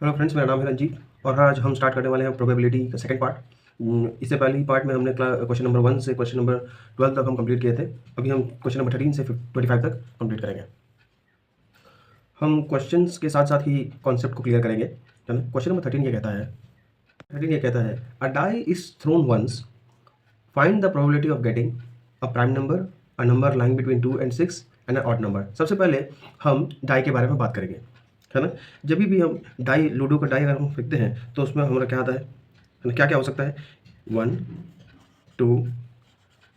Hello friends, मेरा नाम है रंजीत और आज हम स्टार्ट करने वाले हैं प्रोबेबिलिटी का सेकंड पार्ट। इससे पहली पार्ट में हमने क्वेश्चन नंबर 1 से क्वेश्चन नंबर 12 तक हम कंप्लीट किए थे। अभी हम क्वेश्चन नंबर 13 से 25 तक कंप्लीट करेंगे। हम क्वेश्चंस के साथ साथ ही कॉन्सेप्ट को क्लियर करेंगे, है ना। क्वेश्चन नंबर 13 ये कहता है a die is thrown once, find the probability of getting a prime number, a number lying between 2 and 6 and a odd number. सबसे पहले हम डाई के बारे में बात करेंगे, है ना। जब भी हम डाई, लूडो का डाई अगर हम फेंकते हैं तो उसमें हमारा क्या आता है ना, क्या क्या हो सकता है। 1 2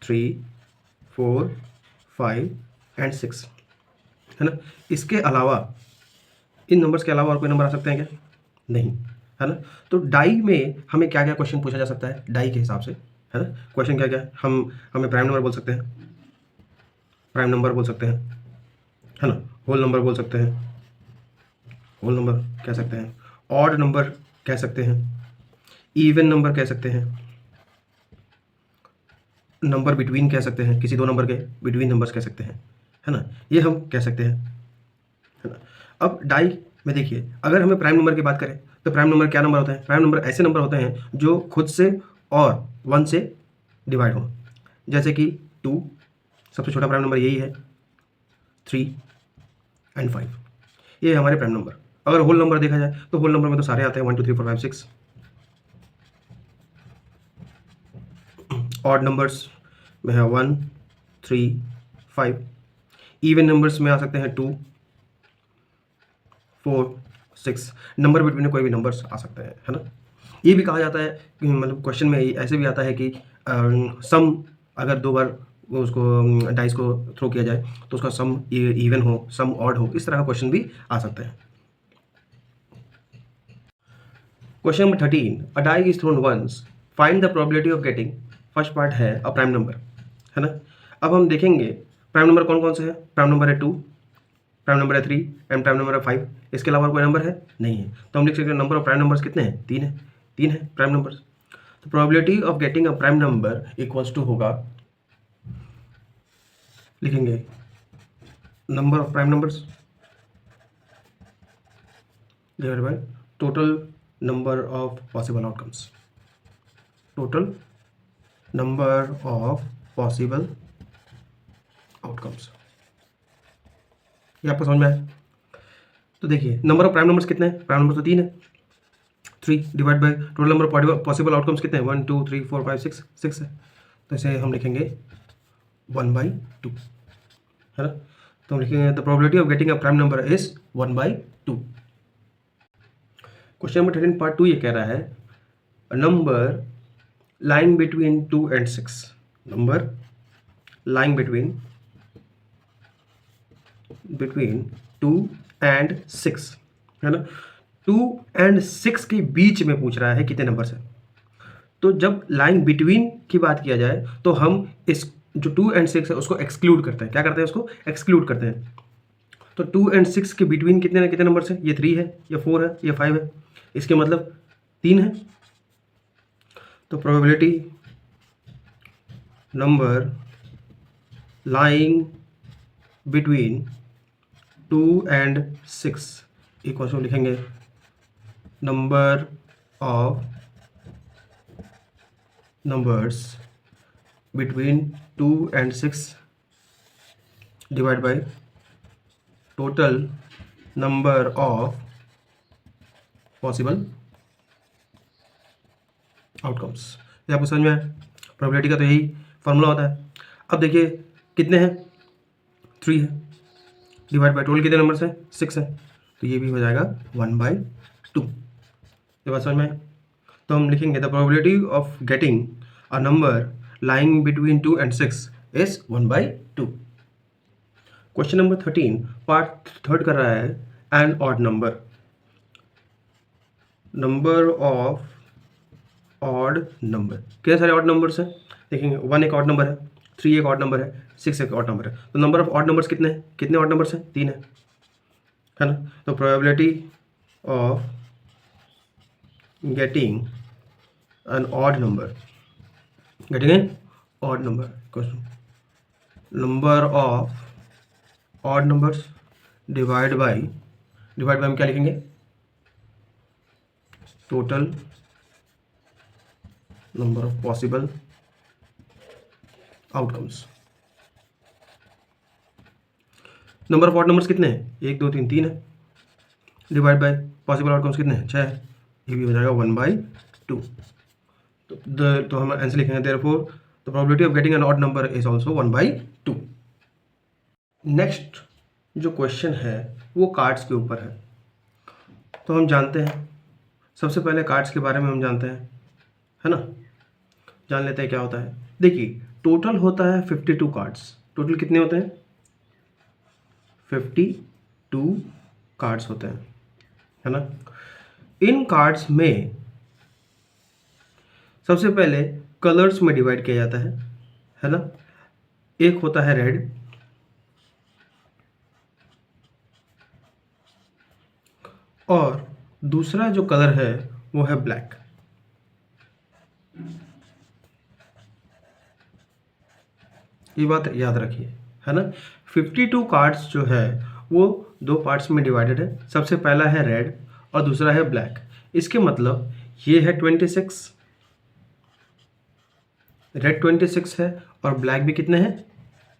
3 4 5 एंड 6, है ना। इसके अलावा, इन नंबर्स के अलावा और कोई नंबर आ सकते हैं क्या? नहीं, है ना। तो डाई में हमें क्या क्या क्वेश्चन पूछा जा सकता है डाई के हिसाब से, है ना। क्वेश्चन क्या क्या हमें प्राइम नंबर बोल सकते हैं, प्राइम नंबर बोल सकते हैं, है ना। होल नंबर बोल सकते हैं, होल नंबर कह सकते हैं, ऑड नंबर कह सकते हैं, इवन नंबर कह सकते हैं, नंबर बिटवीन कह सकते हैं, किसी दो नंबर के बिटवीन नंबर्स कह सकते हैं, है ना। ये हम कह सकते हैं, है ना। अब डाई में देखिए, अगर हमें प्राइम नंबर की बात करें तो प्राइम नंबर क्या नंबर होते हैं? प्राइम नंबर ऐसे नंबर होते हैं जो खुद से और 1 से डिवाइड हो। जैसे कि 2, सबसे छोटा प्राइम नंबर यही है, 3 एंड 5, ये हमारे प्राइम नंबर। अगर होल नंबर देखा जाए तो होल नंबर में तो सारे आते हैं, 1 2 3 4 5 6। ऑड नंबर्स में है 1 3 5। इवन नंबर्स में आ सकते हैं 2 4 6। नंबर बिटवीन में कोई भी नंबर्स आ सकते हैं, है ना। ये भी कहा जाता है कि मतलब क्वेश्चन में ऐसे भी आता है कि सम, अगर दो बार उसको डाइस को थ्रो किया जाए तो उसका सम इवन हो, सम ऑड हो, इस तरह का क्वेश्चन भी आ सकता है। Question number 13, a die is thrown once, find the probability of getting. First part है अ प्राइम नंबर, है ना। अब हम देखेंगे प्राइम नंबर कौन कौन से हैं। प्राइम नंबर है 2, प्राइम नंबर है 3 एंड प्राइम नंबर है 5। इसके अलावा कोई नंबर है नहीं है, तो हम लिख सकते हैं नंबर ऑफ प्राइम नंबर्स कितने हैं? 3 है, 3 है प्राइम नंबर्स। तो probability of getting a prime number equals to होगा, लिखेंगे number of prime numbers divided by total number of possible outcomes, total number of possible outcomes. ये आपको समझ में आया? तो देखिए नंबर ऑफ प्राइम नंबर्स कितने हैं? प्राइम नंबर तो 3 है, 3 divide by total number of possible outcomes कितने हैं? 1 2 3 4 5 6, 6 है। तो इसे हम लिखेंगे 1/2, है ना। तो हम लिखेंगे the probability of getting a prime number is 1/2। Question number 13 part 2 ये कह रहा है number lying between 2 and 6, number lying between 2 and 6, है ना। 2 and 6 के बीच में पूछ रहा है कितने नंबर्स हैं। तो जब लाइन बिटवीन की बात किया जाए तो हम इस जो 2 and 6 है उसको एक्सक्लूड करते हैं। क्या करते हैं? उसको एक्सक्लूड करते हैं। तो 2 and 6 के बिटवीन कितने कितने नंबर्स हैं? ये 3 है, ये 4 है, ये 5 है, इसके मतलब 3 है। तो probability number lying between 2 and 6 equal to लिखेंगे number of numbers between 2 and 6 divide by total number of possible outcomes. ये आपको समझ में आया? प्रोबेबिलिटी का तो यही फॉर्मूला होता है। अब देखिए कितने हैं? 3 है, डिवाइड बाय टोटल कितने नंबर्स हैं? 6 है, तो ये भी हो जाएगा 1/2। ये बात समझ में आई? तो हम लिखेंगे the probability of getting a number lying between 2 and 6 is 1/2। Question number 13 part third कर रहा है an odd number, number of odd number. कितने सारे ऑड नंबर्स हैं? देखेंगे 1 एक ऑड नंबर है, 3 एक ऑड नंबर है, 6 एक ऑड नंबर है। तो नंबर ऑफ ऑड नंबर्स कितने हैं? कितने ऑड नंबर्स हैं? 3 है ना। तो probability of getting N odd number, getting an odd number question, number of odd numbers divide bye हम क्या लिखेंगे? Total number of possible outcomes. Number of odd numbers कितने हैं? 1 2 3 3 है, डिवाइड बाय पॉसिबल आउटकम्स कितने हैं? 6 है, ये भी हो जाएगा 1/2। तो हम आंसर लिखेंगे therefore the probability of getting N odd number is also 1/2। Next जो क्वेश्चन है वो कार्ड्स के ऊपर है। तो हम जानते हैं, सबसे पहले कार्ड्स के बारे में हम जानते हैं, है ना। जान लेते हैं क्या होता है। देखिए टोटल होता है 52 कार्ड्स। टोटल कितने होते हैं? 52 कार्ड्स होते हैं, है ना। इन कार्ड्स में सबसे पहले कलर्स में डिवाइड किया जाता है ना। एक होता है रेड, और दूसरा जो कलर है वो है ब्लैक। ये बात याद रखिए, है ना। 52 कार्ड्स जो है वो दो पार्ट्स में डिवाइडेड है। सबसे पहला है रेड और दूसरा है ब्लैक। इसके मतलब ये है 26, रेड 26 है और ब्लैक भी कितने हैं?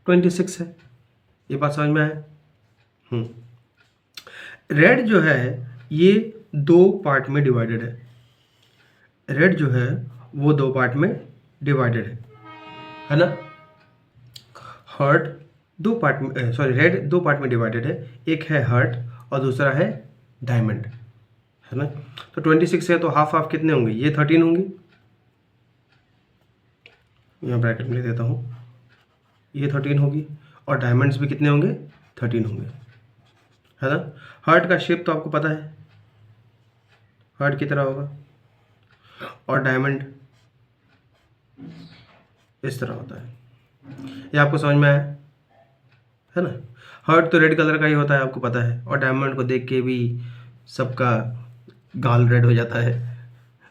26 है। ये बात समझ में आया? रेड जो है ये दो पार्ट में डिवाइडेड है। रेड जो है वो दो पार्ट में डिवाइडेड है ना। हार्ट दो पार्ट में, सॉरी रेड दो पार्ट में डिवाइडेड है। एक है हार्ट और दूसरा है डायमंड, है ना। तो 26 है तो हाफ हाफ कितने होंगे? ये 13 होंगे। यहाँ ब्रैकेट में ले देता हूँ, ये 13 होगी, और डायमंड्स भी कितने होंगे? 13 होंगे, है ना। हार्ट का शेप तो आपको पता है, हार्ट की तरह होगा, और डायमंड इस तरह होता है। ये आपको समझ में आया, है ना। हार्ट तो रेड कलर का ही होता है, आपको पता है, और डायमंड को देख के भी सबका गाल रेड हो जाता है।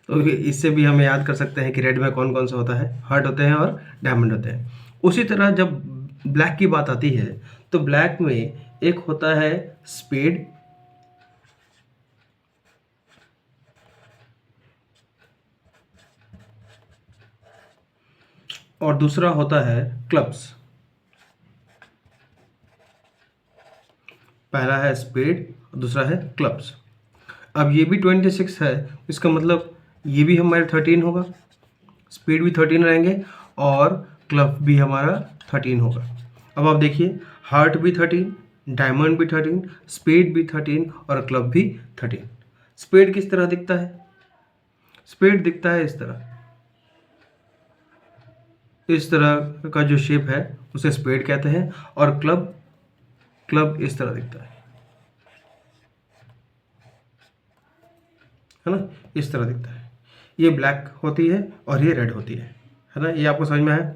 तो इससे भी हम याद कर सकते हैं कि रेड में कौन कौन सा होता है, हार्ट होते हैं और डायमंड होते हैं। उसी तरह जब ब्लैक की बात आती है तो ब्लैक में एक होता है स्पेड, और दूसरा होता है क्लब्स। पहला है स्पेड और दूसरा है क्लब्स। अब ये भी 26 है, इसका मतलब ये भी हमारे 13 होगा, स्पेड भी 13 रहेंगे और क्लब भी हमारा 13 होगा। अब आप देखिए, हार्ट भी 13, डायमंड भी 13, स्पेड भी 13 और क्लब भी 13। स्पेड किस तरह दिखता है? स्पेड दिखता है इस तरह, इस तरह का जो शेप है उसे स्पेड कहते हैं, और क्लब इस तरह दिखता है ना, इस तरह दिखता है। ये ब्लैक होती है और ये रेड होती है ना। ये आपको समझ में आया?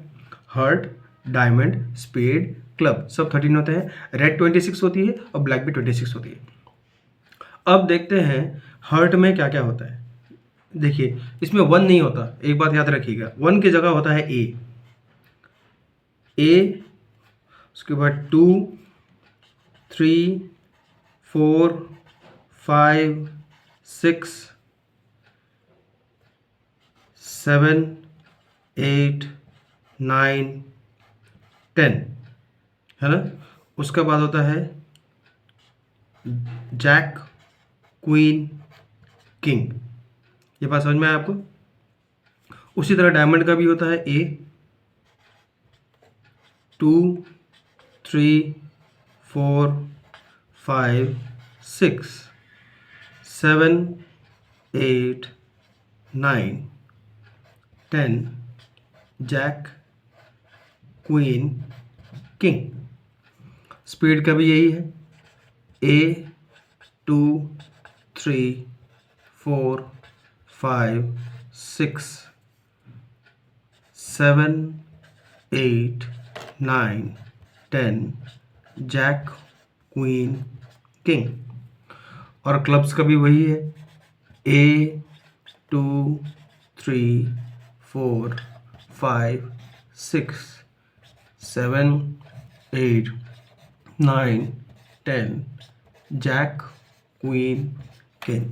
हार्ट, डायमंड, स्पेड, क्लब सब 13 होते हैं। रेड 26 होती है और ब्लैक भी 26 होती है। अब देखते हैं हार्ट में क्या क्या होता है। देखिए इसमें 1 नहीं होता, एक बात याद रखिएगा, 1 की जगह होता है ए, उसके बाद 2 3 4 5 6 7 8 9 10, है ना। उसके बाद होता है जैक, क्वीन, किंग। ये बात समझ में आया आपको? उसी तरह डायमंड का भी होता है ए, 2 3 4 5 6 7 8 9 10, जैक, क्वीन, किंग। स्पीड का भी यही है, ए 2 3 4 5 6 7 8 9 10, जैक, क्वीन, किंग। और क्लब्स का भी वही है, ए 2 3 4 5 6 7 8 9 10, जैक, क्वीन, किंग।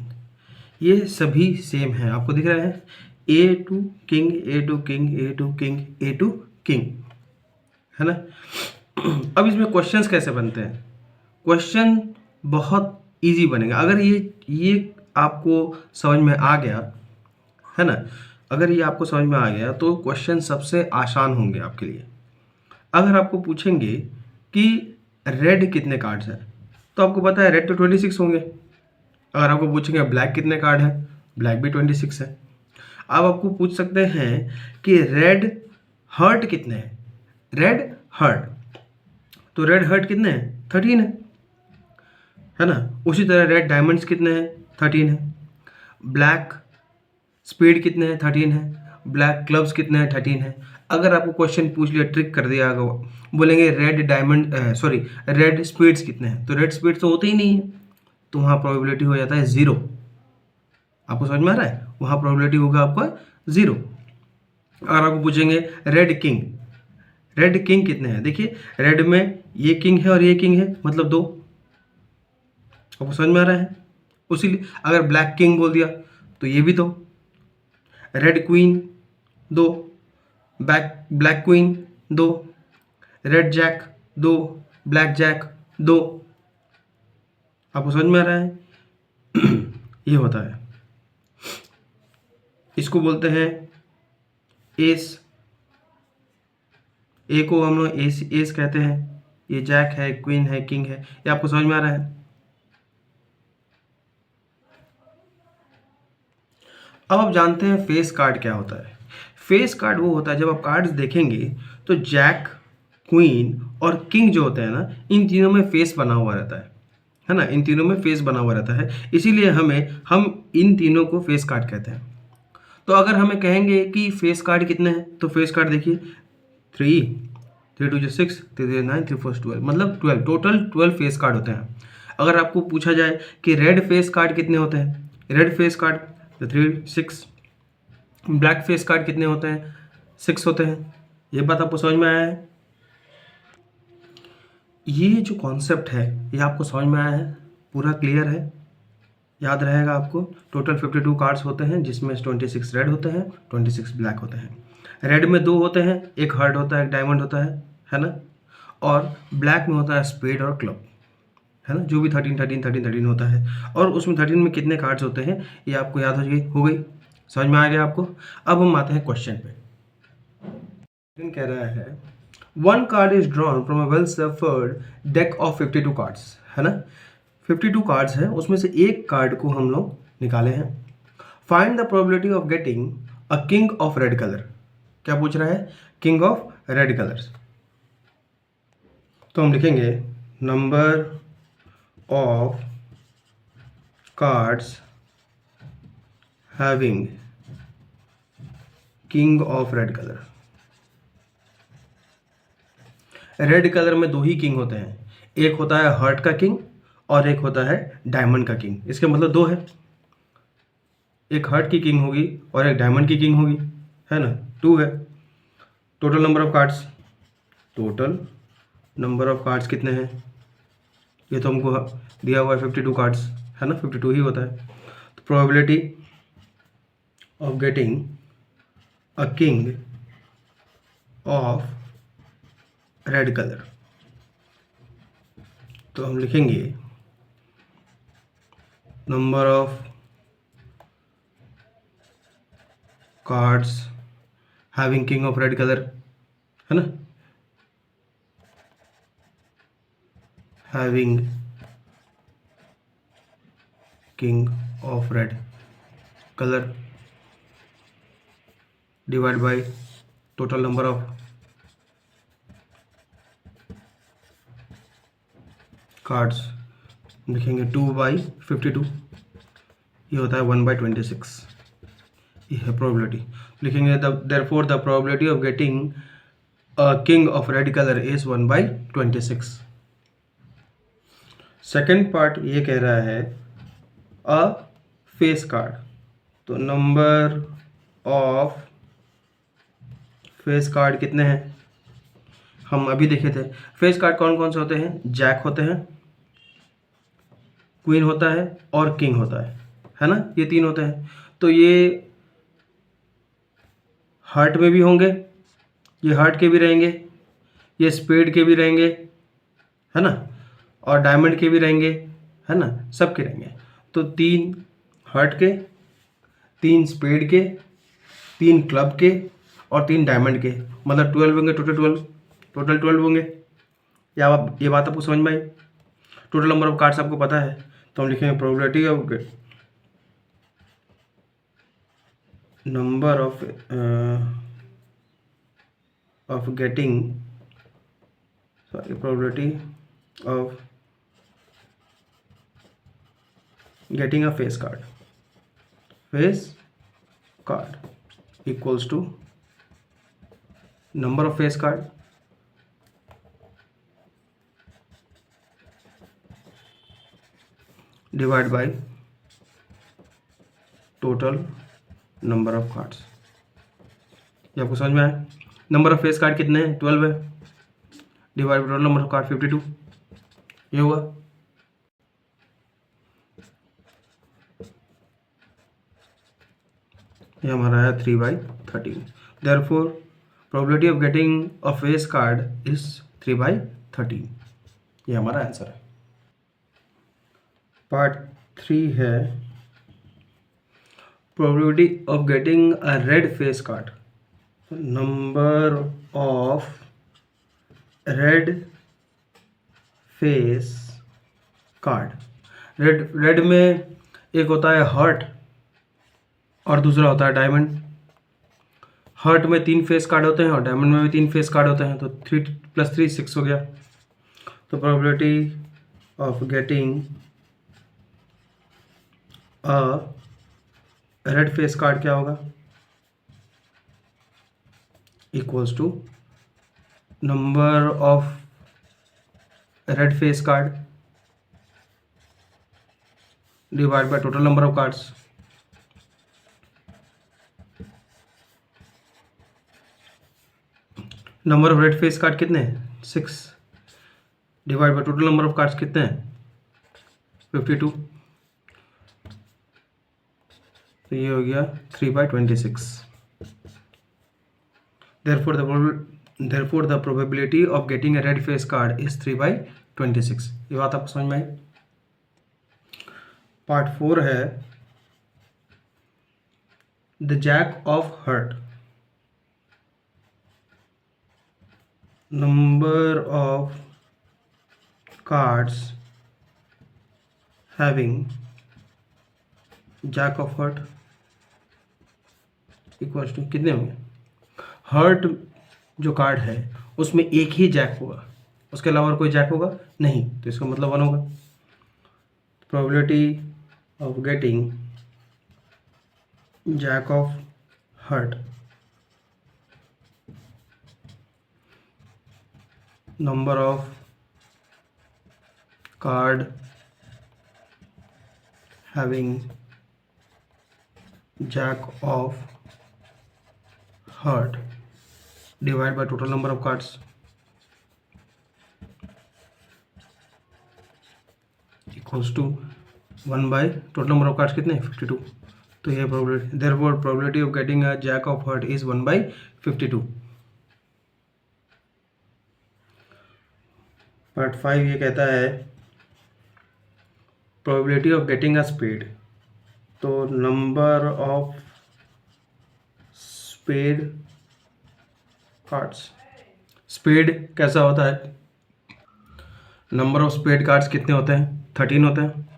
ये सभी सेम हैं, आपको दिख रहा है A to king, A to king, A to king, A to king, है ना। अब इसमें क्वेश्चंस कैसे बनते हैं? क्वेश्चन बहुत इजी बनेगा अगर ये आपको समझ में आ गया, है ना। अगर ये आपको समझ में आ गया तो क्वेश्चन सबसे आसान होंगे आपके लिए। अगर आपको पूछेंगे कि रेड कितने कार्ड्स हैं, तो आपको पता है रेड तो 26 होंगे। अगर आपको पूछेंगे ब्लैक कितने कार्ड हैं, ब्लैक भी 26 है। अब आपको पूछ सकते हैं कि रेड हर्ट कितने हैं, रेड हर्ट, तो रेड हर्ट कितने हैं, 13 है ना। उसी तरह रेड डायमंड्स कितने हैं, 13 है। ब्लैक स्पीड कितने हैं, 13 है। ब्लैक क्लब्स कितने हैं, 13 है। अगर आपको क्वेश्चन पूछ लिया, ट्रिक कर दिया होगा, बोलेंगे red diamond sorry red speeds कितने हैं, तो रेड स्पीड्स तो होते ही नहीं है, तो वहाँ प्रोबेबिलिटी हो जाता है 0। आपको समझ में आ रहा है, वहाँ प्रोबेबिलिटी होगा आपका 0। अगर आपको पूछेंगे रेड किंग, रेड किंग कितने हैं, देखिए रेड में ये किंग है और ये किंग है, मतलब 2। आपको समझ में आ रहा है। उसी अगर ब्लैक किंग बोल दिया तो ये भी 2। Red queen 2, black queen 2, red jack 2, black jack 2। आपको समझ में आ रहा है। ये होता है, इसको बोलते हैं एस। ए को हम लोग एस एस कहते हैं। ये जैक है, क्वीन है, किंग है। ये आपको समझ में आ रहा है। अब आप जानते हैं फेस कार्ड क्या होता है। फेस कार्ड वो होता है जब आप कार्ड्स देखेंगे तो जैक, क्वीन और किंग जो होते हैं ना, इन तीनों में फेस बना हुआ रहता है ना। इन तीनों में फेस बना हुआ रहता है, इसीलिए हम इन तीनों को फेस कार्ड कहते हैं। तो अगर हमें कहेंगे कि फेस कार्ड कितने हैं, तो फेस कार्ड देखिए 3 2 6 3 9 3 4 12, मतलब 12, टोटल 12 फेस कार्ड होते हैं। अगर आपको पूछा जाए कि रेड फेस कार्ड कितने होते हैं, red face card 3 6, black face card कितने होते हैं, 6 होते हैं। ये बात आपको समझ में आया है। ये जो कॉन्सेप्ट है ये आपको समझ में आया है, पूरा क्लियर है, याद रहेगा आपको। टोटल 52 कार्ड्स होते हैं, जिसमें 26 रेड होते हैं, 26 ब्लैक होते हैं। रेड में 2 होते हैं, एक हार्ट होता है, एक डायमंड होता है ना। और ब्लैक में होता है स्पेड और क्लब, है ना, जो भी 13 13 13 13 होता है। और उसमें 13 में कितने कार्ड्स होते हैं ये आपको याद हो गई, समझ में आ गया आपको। अब हम आते हैं क्वेश्चन पे। क्वेश्चन कह रहा है 1 card is drawn from a well suffered deck of 52 cards, है ना। 52 कार्ड्स हैं, उसमें से एक कार्ड को हम लोग निकाले हैं। Find the probability of getting a king of red colour. क्या पूछ रहा है, किंग ऑफ रेड कलर्स। तो हम लिखेंगे number of cards having king of red colour. Red colour में 2 ही किंग होते हैं, एक होता है हार्ट का किंग और एक होता है डायमंड का किंग। इसके मतलब 2 है, एक हार्ट की किंग होगी और एक डायमंड की किंग होगी, है ना। 2 है। Total number of cards, total number of cards कितने हैं, ये तो हमको दिया हुआ है 52 कार्ड्स, है ना, 52 ही होता है। तो probability of getting a king of red colour, तो हम लिखेंगे number of cards having king of red colour, है ना, having king of red colour divide by total number of cards, लिखेंगे 2/52, ये होता है 1/26, ये है प्रोबेबिलिटी। लिखेंगे therefore the probability of getting a king of red colour is 1/26। Second part ये कह रहा है अ फेस कार्ड, तो नंबर ऑफ फेस कार्ड कितने हैं, हम अभी देखे थे। फेस कार्ड कौन कौन से होते हैं, जैक होते हैं, क्वीन होता है और किंग होता है है ना, ये 3 होते हैं। तो ये हार्ट में भी होंगे, ये हार्ट के भी रहेंगे, ये स्पेड के भी रहेंगे, है ना, और डायमंड के भी रहेंगे, है ना, सब के रहेंगे। तो 3 हार्ट के, 3 स्पेड के, 3 क्लब के और 3 डायमंड के, मतलब 12 होंगे, टोटल 12 होंगे। या आप ये बात आपको समझ में आई? टोटल नंबर ऑफ कार्ड्स आपको पता है, तो हम लिखेंगे probability of getting a face card equals to number of face card divided by total number of cards। ये आपको समझ में आया? नंबर ऑफ फेस कार्ड कितने हैं? 12 है, divide by total number of card 52, ये हुआ। ये हमारा आया 3/13। Therefore probability of getting a face card is 3/13। ये हमारा आंसर है। पार्ट 3 है probability of getting a red face card. Number of red face card. Red में एक होता है हार्ट और दूसरा होता है डायमंड। हार्ट में 3 फेस कार्ड होते हैं और डायमंड में भी 3 फेस कार्ड होते हैं, तो 3 + 3 6 हो गया। तो probability of getting a red face card क्या होगा? Equals to number of red face card divide by total number of cards. Number of red face card कितने हैं? 6 divide by total number of cards कितने हैं? 52। तो ये हो गया 3/26। Therefore the probability of getting a red face card is 3/26। ये बात आपको समझ में आई? पार्ट 4 है the jack of heart. Number of cards having jack of heart equals to कितने होंगे? हार्ट जो कार्ड है उसमें एक ही जैक होगा, उसके अलावा और कोई जैक होगा नहीं, तो इसका मतलब 1 होगा। Probability of getting jack of heart, number of card having jack of heart divide by total number of cards equals to 1 by total number of cards कितने? 52। तो ये probability, therefore probability of getting a jack of heart is 1/52। Part 5 ये कहता है probability of getting a spade. तो number of spade cards. Spade कैसा होता है? नंबर ऑफ स्पेड कार्ड्स कितने होते हैं? 13 होते हैं,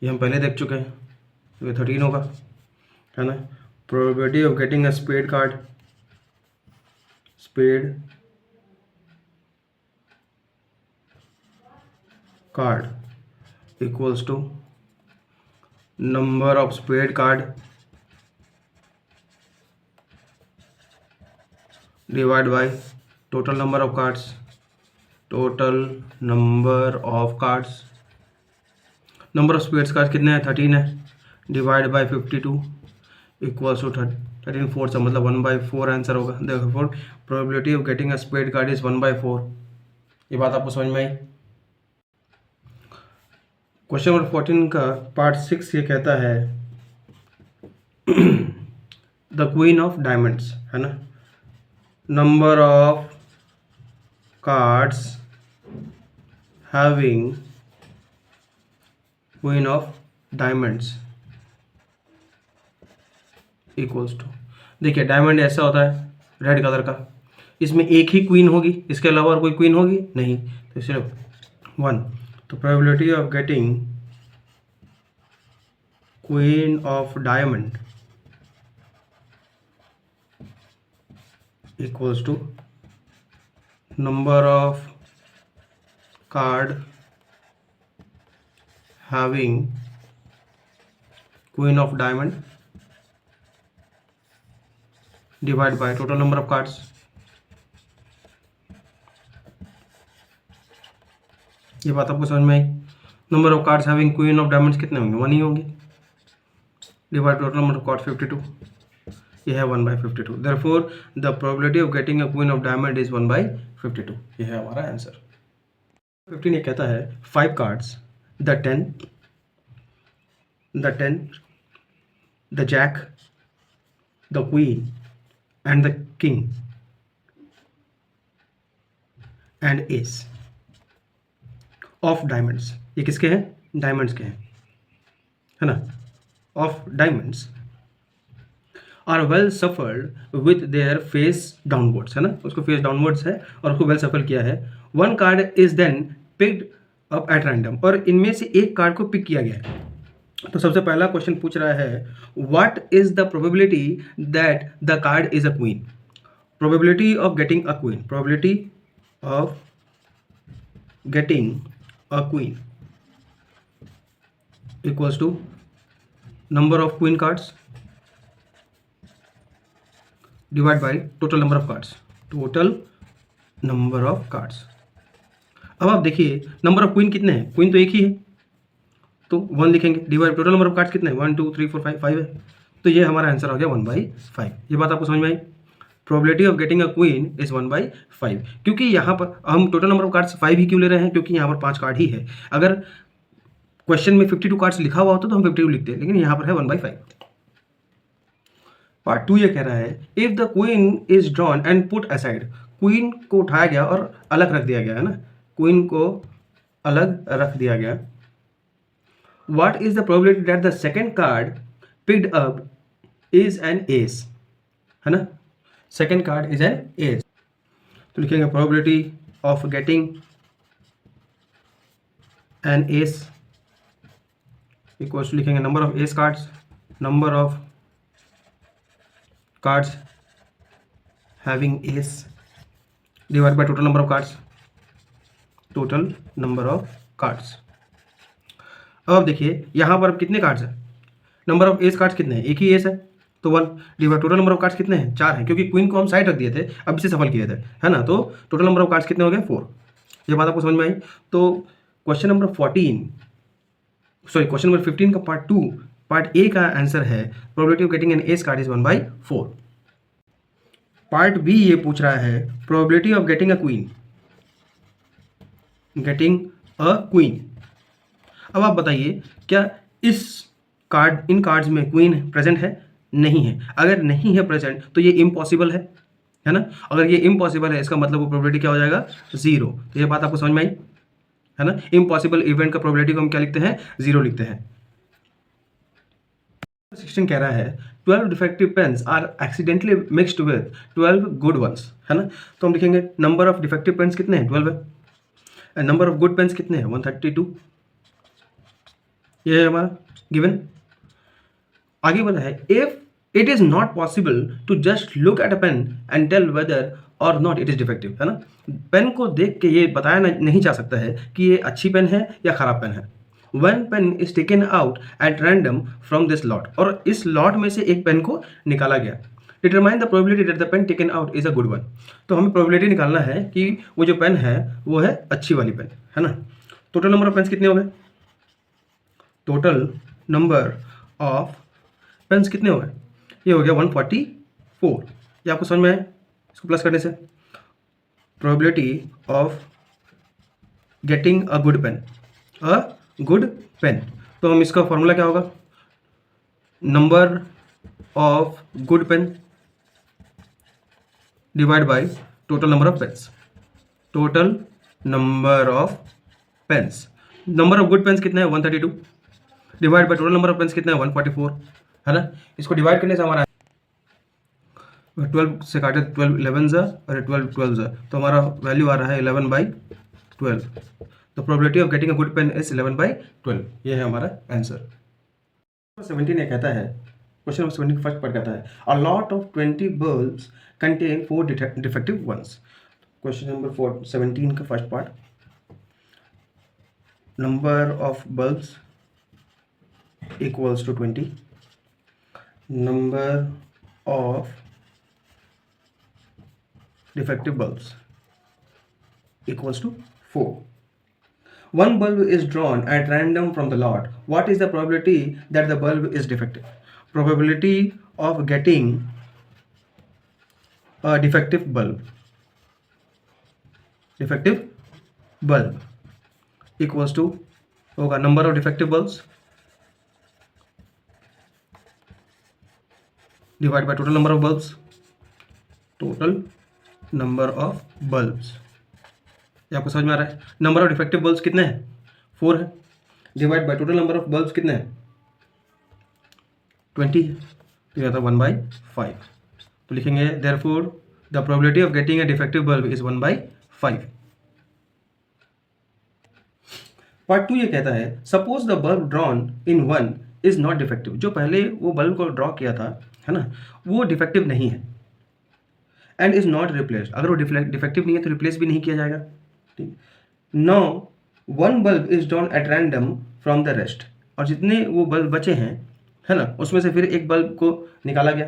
ये हम पहले देख चुके हैं, तो ये 13 होगा, है ना। Probability of getting a spade card equals to number of spade card divide by total number of cards. Number of spade cards कितने हैं? 13 है, डिवाइड बाय 52 इक्वल्स टू 13 4 से मतलब 1/4 आंसर होगा। देखो probability of getting a spade card is 1/4। ये बात आपको समझ में आई? क्वेश्चन नंबर 14 का पार्ट 6 ये कहता है द क्वीन ऑफ डायमंड्स, है ना, number of cards having queen of diamonds equals to, देखिए डायमंड ऐसा होता है रेड कलर का, इसमें एक ही क्वीन होगी, इसके अलावा और कोई क्वीन होगी नहीं, तो सिर्फ 1। तो probability of getting queen of diamond equals to number of card having queen of diamond divide by total number of cards. ये बात आपको समझ में आई? Number of cards having queen of diamonds कितने होंगे? 1 ही होंगे, divide total number of cards 52, ये है 1/52। Therefore the probability of getting a queen of diamond is 1/52। ये है हमारा आंसर। 15 ये कहता है 5 cards, the 10, the jack, the queen and the king and ace of diamonds, ये किसके हैं? डायमंड्स के हैं, है ना, of diamonds are well shuffled with their face downwards, है ना, उसको फेस डाउनवर्ड्स है और उसको वेल सफल किया है। 1 card is then picked up at random, और इनमें से एक कार्ड को पिक किया गया है। तो सबसे पहला क्वेश्चन पूछ रहा है what is the probability that the card is a queen, probability of getting a queen, probability of getting a queen equals to number of queen cards divided by total number of cards, total number of cards। अब आप देखिए number of queen कितने हैं? Queen तो एक ही है, तो 1 लिखेंगे, divide total number of cards कितने हैं? 1 2 3 4 5 है, तो ये हमारा आंसर हो गया 1/5। ये बात आपको समझ में आई? Probability of getting a queen is 1/5, क्योंकि यहाँ पर हम टोटल नंबर ऑफ कार्ड्स 5 ही क्यों ले रहे हैं? क्योंकि यहाँ पर 5 कार्ड ही है। अगर क्वेश्चन में 52 कार्ड्स लिखा हुआ होता तो हम 52 लिखते हैं, लेकिन यहाँ पर है 1/5। पार्ट 2 ये कह रहा है if the queen is drawn and put aside, queen को उठाया गया और अलग रख दिया गया, है ना, क्वीन को अलग रख दिया गया। What is the probability that the second card picked up is an ace, है ना, second card is an ace. तो लिखेंगे probability of getting an ace equals to, लिखेंगे number of ace cards, number of cards having ace divide by total number of cards, total number of cards. अब देखिए यहाँ पर कितने cards हैं? Number of ace cards कितने हैं? एक ही एस है, तो 1 divide total number of cards कितने हैं? 4 हैं, क्योंकि क्वीन को हम साइड रख दिए थे, अब इसे सफल किए थे, है ना, तो टोटल नंबर ऑफ कार्ड्स कितने हो गए? 4। ये बात आपको समझ में आई? तो क्वेश्चन नंबर 15 का पार्ट 2 पार्ट ए का आंसर है probability of getting an ace card is 1/4। Part B ये पूछ रहा है probability of getting a queen, अब आप बताइए क्या इन कार्ड्स में क्वीन प्रेजेंट है? नहीं है। अगर नहीं है प्रेजेंट तो ये इम्पॉसिबल है ना, अगर ये इम्पॉसिबल है इसका मतलब वो प्रोबेबिलिटी क्या हो जाएगा? 0। तो ये बात आपको समझ में आई, है ना। इम्पॉसिबल इवेंट का प्रोबेबिलिटी को हम क्या लिखते हैं? 0 लिखते हैं। 16 कह रहा है 12 defective pens are accidentally mixed with 12 good ones, है ना, तो हम लिखेंगे नंबर ऑफ डिफेक्टिव पेन्स कितने हैं? 12 है। नंबर ऑफ गुड पेन्स कितने हैं? 132। ये है हमारा गिवन। आगे बोला है if it is not possible to just look at a pen and tell whether or not it is defective, है ना, पेन को देख के ये बताया नहीं जा सकता है कि ये अच्छी पेन है या खराब पेन है। One pen is taken out at random from this lot, और इस लॉट में से एक पेन को निकाला गया। Determine the probability that the pen taken out is a good one, तो हमें प्रोबेबिलिटी निकालना है कि वो जो पेन है वो है अच्छी वाली पेन, है ना। टोटल नंबर ऑफ पेन्स कितने हो गए? टोटल नंबर ऑफ पेन्स कितने हो गए? ये हो गया 144। ये आपको समझ में आए? इसको प्लस करने से probability of getting a good pen, good pen. तो हम इसका फॉर्मूला क्या होगा, number of good pen divide by total number of pens. Total number of pens, number of good pens कितना है 132 divide by total number of pens कितना है 144, है ना। इसको डिवाइड करने से हमारा 12 से काटे 12 11 जा और 12 12 जा, तो हमारा वैल्यू आ रहा है 11/12। तो probability of getting a good pen is 11/12। ये है हमारा आंसर। 17 ये कहता है, क्वेश्चन नंबर 17 फर्स्ट पार्ट कहता है a lot of 20 bulbs contain 4 defective ones. Question number 17 का first part, number of bulbs equals to 20, number of defective bulbs equals to 4. One bulb is drawn at random from the lot. What is the probability that the bulb is defective? Probability of getting a defective bulb equals to होगा number of defective bulbs divided by total number of bulbs, total number of bulbs. ये आपको समझ में आ रहा है। Number of defective bulbs कितने हैं 4 है, divide by total number of bulbs कितने हैं 20 है, तो ये आता है 1/5। तो लिखेंगे therefore the probability of getting A defective bulb is 1/5। Part 2 ये कहता है suppose the bulb drawn in 1 is not defective. जो पहले वो बल्ब को ड्रॉ किया था, है ना, वो डिफेक्टिव नहीं है एंड इज नॉट रिप्लेस्ड। अगर वो डिफेक्टिव नहीं है तो रिप्लेस भी नहीं किया जाएगा, ठीक। No one bulb is drawn at random from the rest, और जितने वो बल्ब बचे हैं, है ना, उसमें से फिर एक बल्ब को निकाला गया।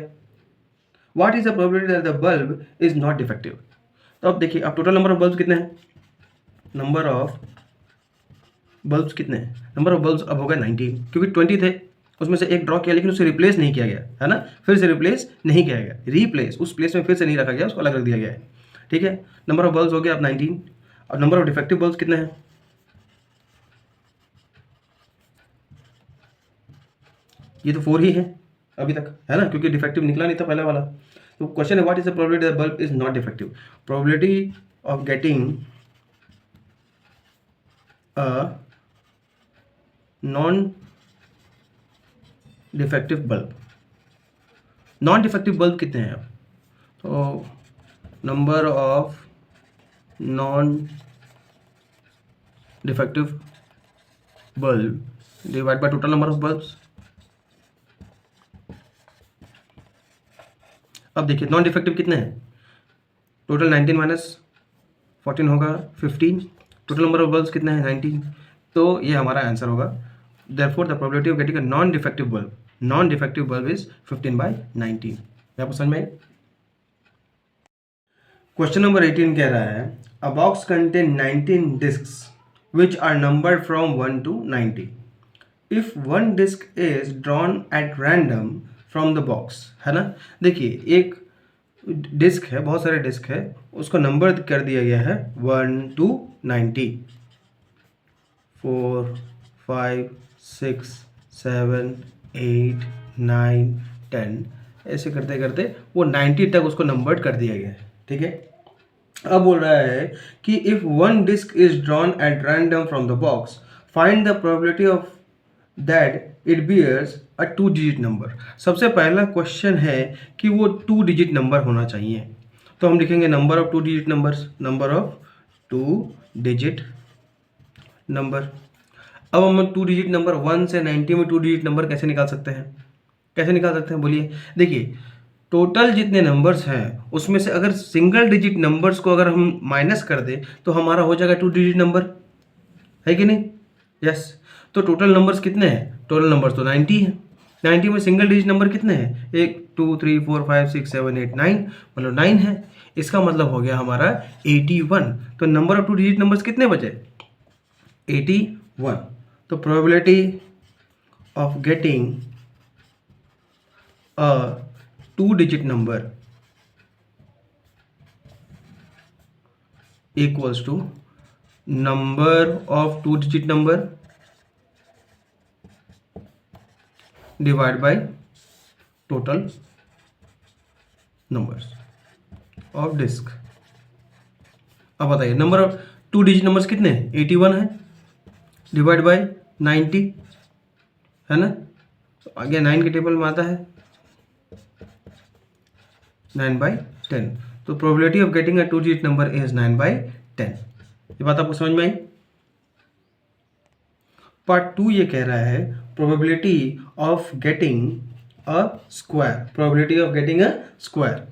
What is the probability that the bulb is not defective. तो अब देखिए, अब टोटल नंबर ऑफ बल्ब्स कितने हैं, नंबर ऑफ बल्ब्स कितने हैं, नंबर ऑफ बल्ब्स अब होगा 19, क्योंकि 20 थे, उसमें से एक ड्रॉ किया लेकिन उसे रिप्लेस नहीं किया गया, है ना, फिर से रिप्लेस नहीं किया गया, रीप्लेस, उस प्लेस में फिर से नहीं रखा गया, उसको अलग रख दिया गया है, ठीक है। नंबर ऑफ बल्ब्स हो गया अब 19, और नंबर ऑफ डिफेक्टिव बल्ब्स कितने हैं, ये तो 4 ही है अभी तक, है ना, क्योंकि डिफेक्टिव निकला नहीं था पहले वाला। तो क्वेश्चन है what is the probability that bulb is not defective. Probability of getting a non defective bulb, non defective bulb कितने हैं अब, तो number of non defective bulb divide by total number of bulbs. अब देखिए non defective कितने हैं, total 19 minus 14 होगा 15, total number of bulbs कितने हैं 19, तो ये हमारा आंसर होगा। Therefore the probability of getting a non defective bulb is 15/19। आपको समझ में आई। क्वेश्चन नंबर 18 कह रहा है a box contain 19 discs which are numbered from 1 to 90। If one disc is drawn at random from the box, है ना। देखिए एक डिस्क है, बहुत सारे डिस्क है, उसको नंबर कर दिया गया है 1 to 90, 4 5 6 7 8 9 10, ऐसे करते करते वो 90 तक उसको नंबर्ड कर दिया गया है, ठीक है। अब बोल रहा है कि if one disc is drawn at random from the box find the probability of that it bears a 2 digit number. सबसे पहला क्वेश्चन है कि वो 2 डिजिट नंबर होना चाहिए, तो हम लिखेंगे number of 2 digit numbers, number of 2 digit number. अब हम 2 डिजिट नंबर 1 से 90 में 2 डिजिट नंबर कैसे निकाल सकते हैं, कैसे निकाल सकते हैं बोलिए। देखिए टोटल जितने नंबर्स हैं उसमें से अगर सिंगल डिजिट नंबर्स को अगर हम माइनस कर दें तो हमारा हो जाएगा 2 डिजिट नंबर, है कि नहीं, यस। तो टोटल नंबर्स कितने हैं, टोटल नंबर्स तो 90 है, 90 में सिंगल डिजिट नंबर कितने हैं, 1 2 3 4 5 6 7 8 9, मतलब 9 है। इसका मतलब हो गया हमारा 81। तो नंबर ऑफ 2 डिजिट नंबर्स कितने बचे 81। तो probability of getting a 2 digit number equals to number of 2 digit number divide by total numbers of disc. अब बताइए नंबर ऑफ 2 डिजिट नंबर्स कितने हैं? 81 है, डिवाइड बाय 90 है ना। तो आगे 9 के टेबल में आता है 9/10। तो probability of getting a 2 digit number is 9/10। ये बात आपको समझ में आई? पार्ट 2 ये कह रहा है probability of getting a square, probability of getting a square,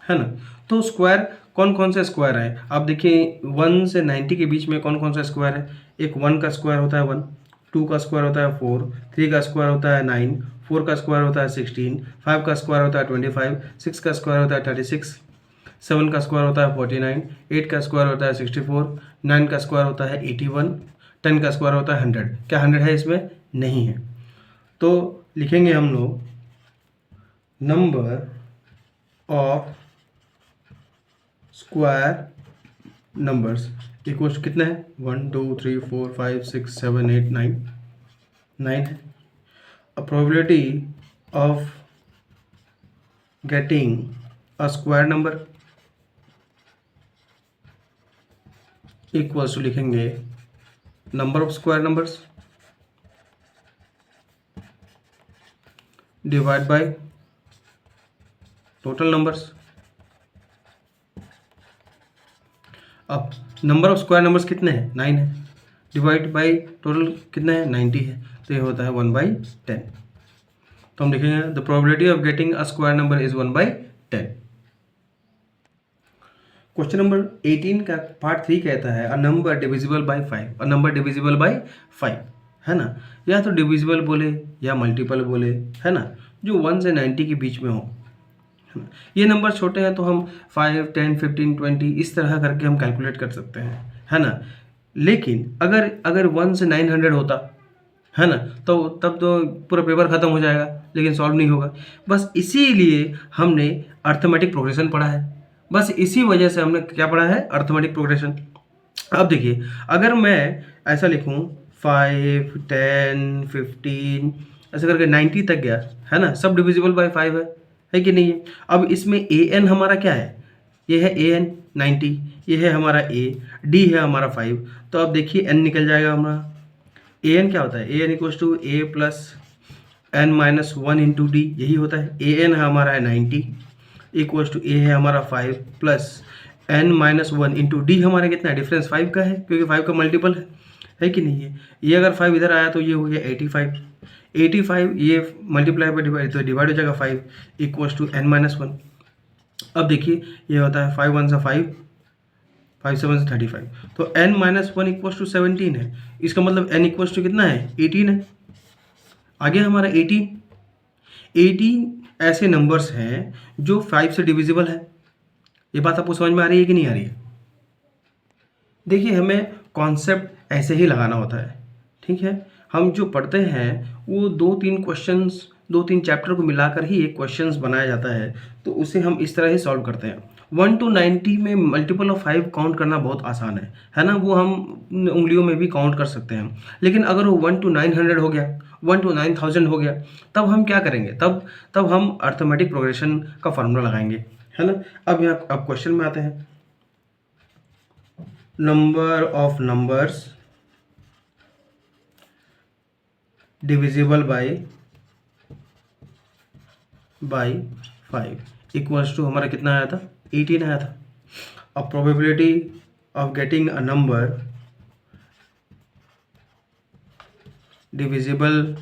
है ना। तो स्क्वायर कौन कौन से स्क्वायर है? आप देखिए 1 से 90 के बीच में कौन कौन सा स्क्वायर है? एक 1 का स्क्वायर होता है 1, 2 का स्क्वायर होता है 4, 3 का स्क्वायर होता है 9, 4 का स्क्वायर होता है 16, 5 का स्क्वायर होता है 25, 6 का स्क्वायर होता है 36, 7 का स्क्वायर होता है 49, 8 का स्क्वायर होता है 64, 9 का स्क्वायर होता है 81, 10 का स्क्वायर होता है 100। क्या 100 है इसमें? नहीं है। तो लिखेंगे हम लोग number of square numbers equals कितने हैं? 1 2 3 4 5 6 7 8 9 9 है। A probability of getting a square number equals to लिखेंगे number of square numbers divide by total numbers. अब नंबर ऑफ स्क्वायर नंबर्स कितने हैं? 9 है, डिवाइड बाय टोटल कितने हैं? 90 है, तो ये होता है 1/10। तो हम लिखेंगे the probability of getting a square number is 1/10। Question number 18 का पार्ट 3 कहता है अ number divisible by 5, a number divisible by 5, है ना। या तो डिविजिबल बोले या मल्टीपल बोले, है ना, जो 1 से 90 के बीच में हो, है ना। ये नंबर छोटे हैं तो हम 5 10 15 20 इस तरह करके हम कैलकुलेट कर सकते हैं, है ना। लेकिन अगर अगर 1 से 900 होता, है ना, तो तब तो पूरा पेपर खत्म हो जाएगा, लेकिन सॉल्व नहीं होगा। बस इसीलिए हमने अर्थमेटिक प्रोग्रेशन पढ़ा है, बस इसी वजह से हमने क्या पढ़ा है? Arithmetic progression. अब देखिए अगर मैं ऐसा लिखूं 5 10 15 ऐसे करके 90 तक गया, है ना, सब डिविजिबल बाय 5 है कि नहीं है। अब इसमें ए एन हमारा क्या है? ये है ए एन 90, ये है हमारा ए, डी है हमारा 5। तो अब देखिए एन निकल जाएगा हमारा। ए एन क्या होता है? A N equals to A plus N minus 1 into D, यही होता है। ए एन हमारा है 90 इक्वल्स टू ए है हमारा 5 plus N minus 1 into D हमारा कितना है? डिफरेंस 5 का है, क्योंकि 5 का मल्टीपल है कि नहीं है। ये अगर 5 इधर आया तो ये हो गया 85, 85 ये मल्टीप्लाई बाई डिवाइड तो डिवाइड हो जाएगा 5 इक्वल्स टू एन माइनस 1। अब देखिए ये होता है 5 1 सा 5, 5 7 से 35, तो n माइनस 1 इक्वल्स टू 17 है। इसका मतलब n इक्वल्स टू कितना है? 18 है। आगे हमारा 18 ऐसे नंबर्स हैं जो 5 से डिविजिबल है। ये बात आपको समझ में आ रही है कि नहीं आ रही है? देखिए हमें कॉन्सेप्ट ऐसे ही लगाना होता है, ठीक है। हम जो पढ़ते हैं वो 2-3 क्वेश्चंस, 2-3 चैप्टर को मिलाकर ही एक क्वेश्चंस बनाया जाता है, तो उसे हम इस तरह ही सॉल्व करते हैं। 1 to 90 में मल्टीपल ऑफ 5 काउंट करना बहुत आसान है ना, वो हम उंगलियों में भी काउंट कर सकते हैं। लेकिन अगर वो 1 to 900 हो गया, 1 to 9000 हो गया, तब हम क्या करेंगे? तब हम अर्थमेटिक प्रोग्रेशन का फार्मूला लगाएंगे, है ना। अब क्वेश्चन में आते हैं। Number of numbers divisible by 5 equals to हमारा कितना आया था? 18 आया था। अब probability of getting a number divisible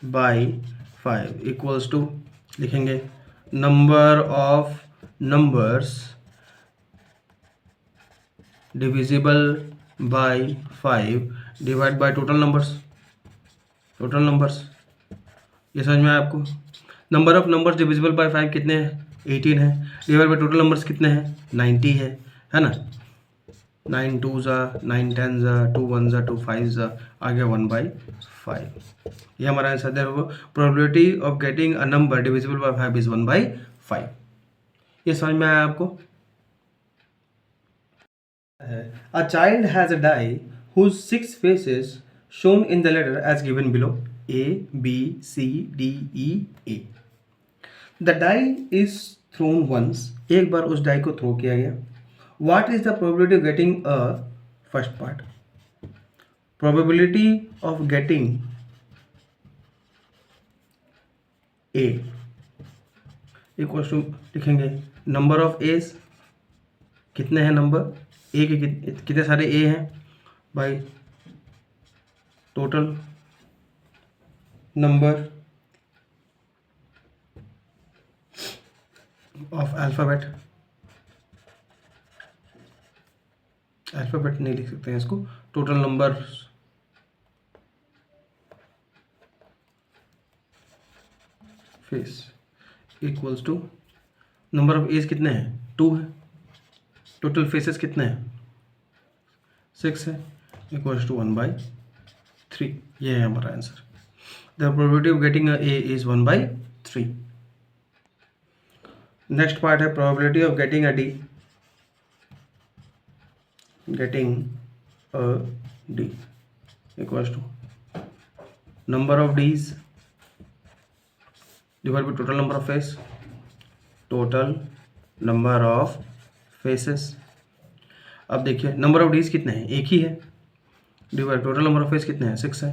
by 5 equals to लिखेंगे number of numbers divisible by 5 divide by total numbers. Total numbers ये समझ में आया आपको? Number of numbers divisible by 5 कितने हैं? 18 है, डिवाइड बाय टोटल नंबर्स कितने हैं? 90 है ना। 9 2 ज़ा 9 10 ज़ा 2 1 ज़ा 2 5 ज़ा आ गया 1/5। ये हमारा आंसर दे होगा probability of getting a number divisible by 5 is 1/5। ये समझ में आया आपको? A child has a die whose 6 faces shown in the letter as given below. A B C D E A. The die is thrown once, एक बार उस die को throw किया गया. What is the probability of getting a, first part, probability of getting A equal to लिखेंगे number of A's, कितने हैं नंबर ए के, कितने सारे ए हैं by total number of alphabet. Alphabet नहीं लिख सकते हैं इसको, total number face equals to number of A's कितने हैं 2 है, टोटल फेसेस कितने हैं 6 है, इक्वल्स टू 1/3. ये है हमारा answer. The probability of getting A is 1/3. Next part है probability of getting a D. Getting a D equals to number of D's divide by total number of face, total number of faces. अब देखिए number of डीज कितने हैं, एक ही है, divide total number of face कितने हैं 6 है,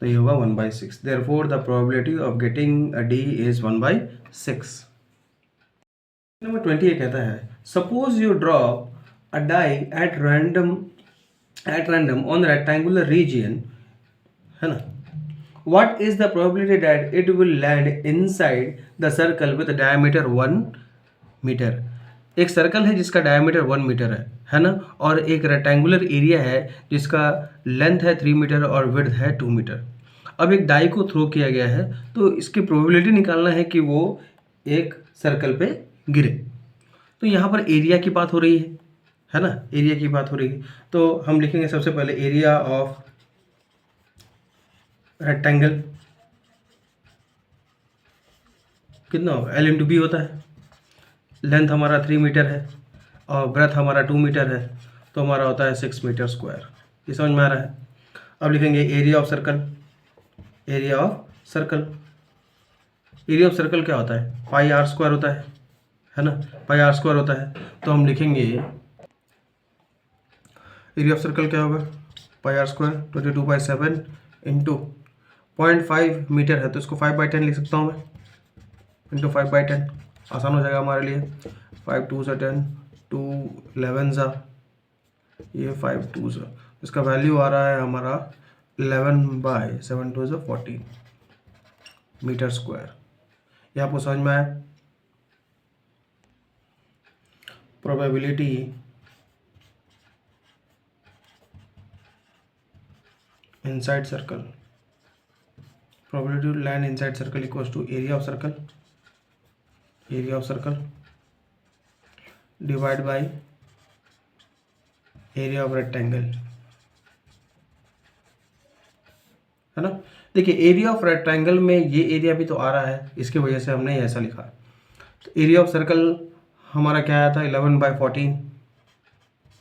तो ये होगा 1/6. Therefore the probability of getting a D is 1/6. Number 20 ये कहता है suppose you drop a die at random on rectangular region, है ना. What is the probability that it will land inside the circle with diameter 1 metre. एक circle है जिसका diameter 1 metre है ना, और एक रेक्टेंगुलर एरिया है जिसका लेंथ है 3 मीटर और विड्थ है 2 मीटर. अब एक डाई को थ्रो किया गया है, तो इसकी प्रोबेबिलिटी निकालना है कि वो एक सर्कल पे गिरे. तो यहाँ पर एरिया की बात हो रही है ना, एरिया की बात हो रही है. तो हम लिखेंगे सबसे पहले एरिया ऑफ रेक्टेंगल कितना होगा, एल इंटू बी होता है. लेंथ हमारा 3 मीटर है और ब्रेथ हमारा 2 मीटर है, तो हमारा होता है 6 मीटर स्क्वायर. ये समझ में आ रहा है. अब लिखेंगे area of circle. Area of circle, area of circle क्या होता है, पाई आर स्क्वायर होता है ना, पाई आर स्क्वायर होता है. तो हम लिखेंगे एरिया ऑफ सर्कल क्या होगा, पाई आर स्क्वायर 22/7 इंटू 0.5 मीटर है, तो इसको 5/10 लिख सकता हूँ मैं, इंटू 5/10. आसान हो जाएगा हमारे लिए. 5 2 से 10, 2 11 सा, ये 5 2 सा, इसका वैल्यू आ रहा है हमारा 11/7 2 से 14 मीटर स्क्वायर. ये आपको समझ में आया. Probability inside circle, probability to land inside circle equals to area of circle, area of circle divide by area of rectangle, है ना. देखिए एरिया ऑफ रेक्टेंगल में ये एरिया भी तो आ रहा है, इसकी वजह से हमने ऐसा लिखा. तो एरिया ऑफ सर्कल हमारा क्या आया था 11/14,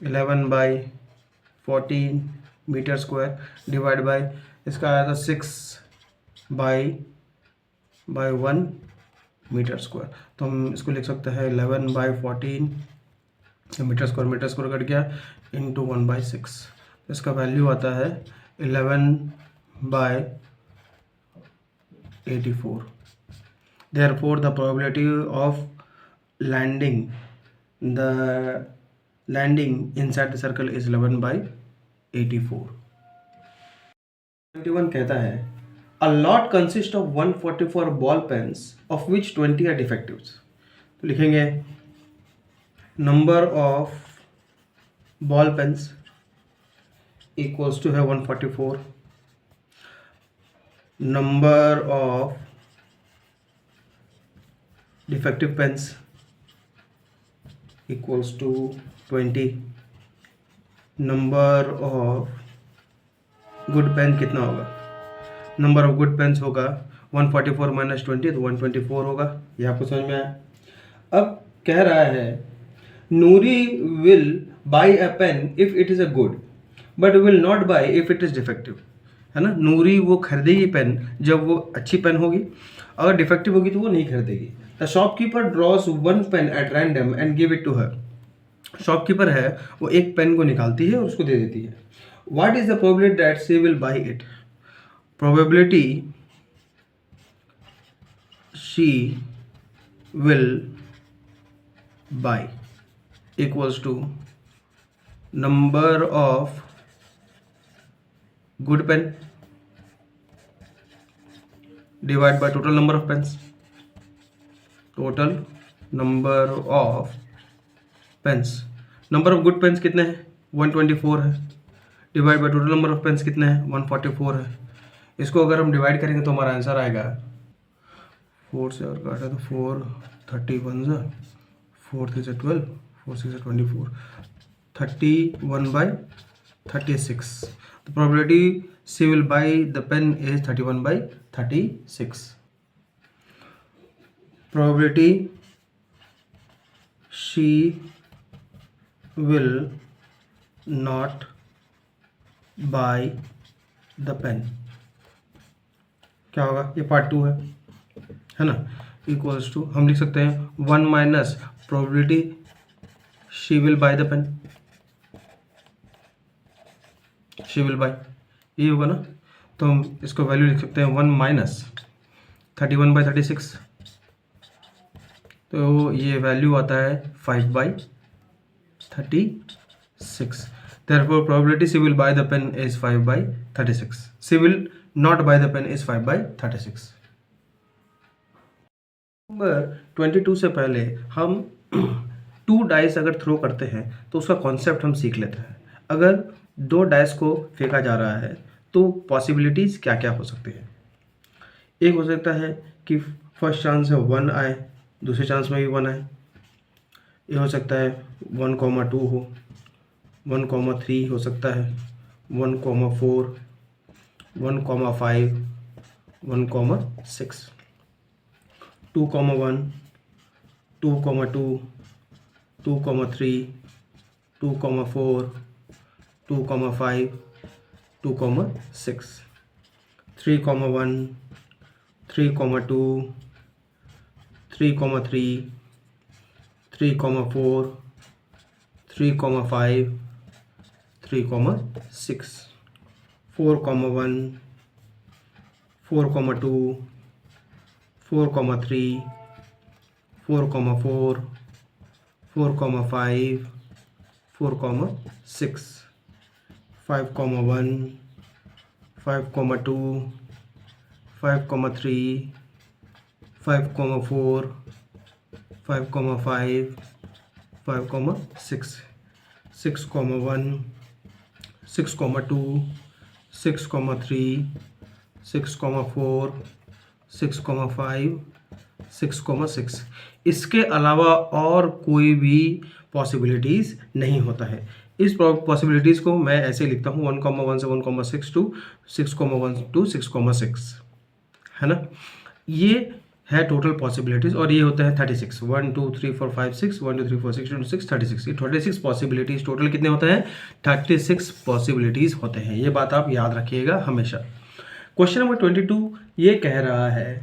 11/14 मीटर स्क्वायर डिवाइड बाय इसका आया था 6/1 मीटर स्क्वायर. तो हम इसको लिख सकते हैं 11/14 मीटर स्क्वायर कट गया इंटू 1/6. इसका वैल्यू आता है 11/84. Therefore the probability of landing inside the circle is 11/84. 21 कहता है a lot consists of 144 ball pens of which 20 are defectives. तो लिखेंगे number of ball pens equals to है 144, number of defective pens equals to 20, number of good pen कितना होगा, number of good pens होगा 144 minus 20 तो 124 होगा. ये आपको समझ में आया. अब कह रहा है Noori will buy a pen if it is a good but will not buy if it is defective, है ना। नूरी वो खरीदेगी पेन जब वो अच्छी पेन होगी, अगर डिफेक्टिव होगी तो वो नहीं खरीदेगी। The shopkeeper draws one pen at random and give it to her. Shopkeeper है वो एक पेन को निकालती है और उसको दे देती है। What is the probability that she will by it? Probability she will by equals to number of good pen divided by total number of pens. total number of pens, number of good pens कितने हैं? 124 है। Divide by total number of pens कितने हैं? 144 है। इसको अगर हम divide करेंगे तो हमारा आंसर आएगा 4 से और काटा तो 4 31 ज़ा 4 3 से 12 4 6 24 31/36। The probability she will buy the pen is 31/36. Probability she will not buy the pen क्या होगा? ये पार्ट 2 है ना। इक्वल्स टू हम लिख सकते हैं 1 minus probability she will buy the pen, she will buy, ये होगा ना। तो हम इसको वैल्यू लिख सकते हैं 1 माइनस 31/36, तो ये वैल्यू आता है 5/36। Therefore probability she will buy the pen is 5/36. She will not buy the pen is 5/36. Number 22 से पहले हम 2 डाइस अगर थ्रो करते हैं तो उसका कॉन्सेप्ट हम सीख लेते हैं। अगर 2 डाइस को फेंका जा रहा है तो पॉसिबिलिटीज़ क्या क्या हो सकती हैं? एक हो सकता है कि फर्स्ट चांस है 1 आए, दूसरे चांस में भी 1 आए। ये हो सकता है 1,2 हो, 1,3 हो सकता है, 1,4, 1,5, 1,6, 2,1, 2,2, 2,3, 2,4, 2,5, 2,6, 3,1, 3,2, 3,3, 3,4, 3,5, 3,6, 4,1, 4,2, 4,3, 4,4, 4,5, 4,6, 5,1, 5,2, 5,3, 5,4, 5,5, 5,6, 6,1, 6,2, 6,3, 6,4, 6,5, 6,6। इसके अलावा और कोई भी पॉसिबिलिटीज़ नहीं होता है। इस पॉसिबिलिटीज़ को मैं ऐसे लिखता हूँ 1,1 से 1,6 टू 6,1 टू 6,6, है ना। ये है टोटल पॉसिबिलिटीज़ और ये होता है 36। 1 2 3 4 5 6 1 2 3 4 6 2 6 36। ये 36 पॉसिबिलिटीज़ टोटल कितने होते हैं? 36 पॉसिबिलिटीज़ होते हैं। ये बात आप याद रखिएगा हमेशा। क्वेश्चन नंबर 22 ये कह रहा है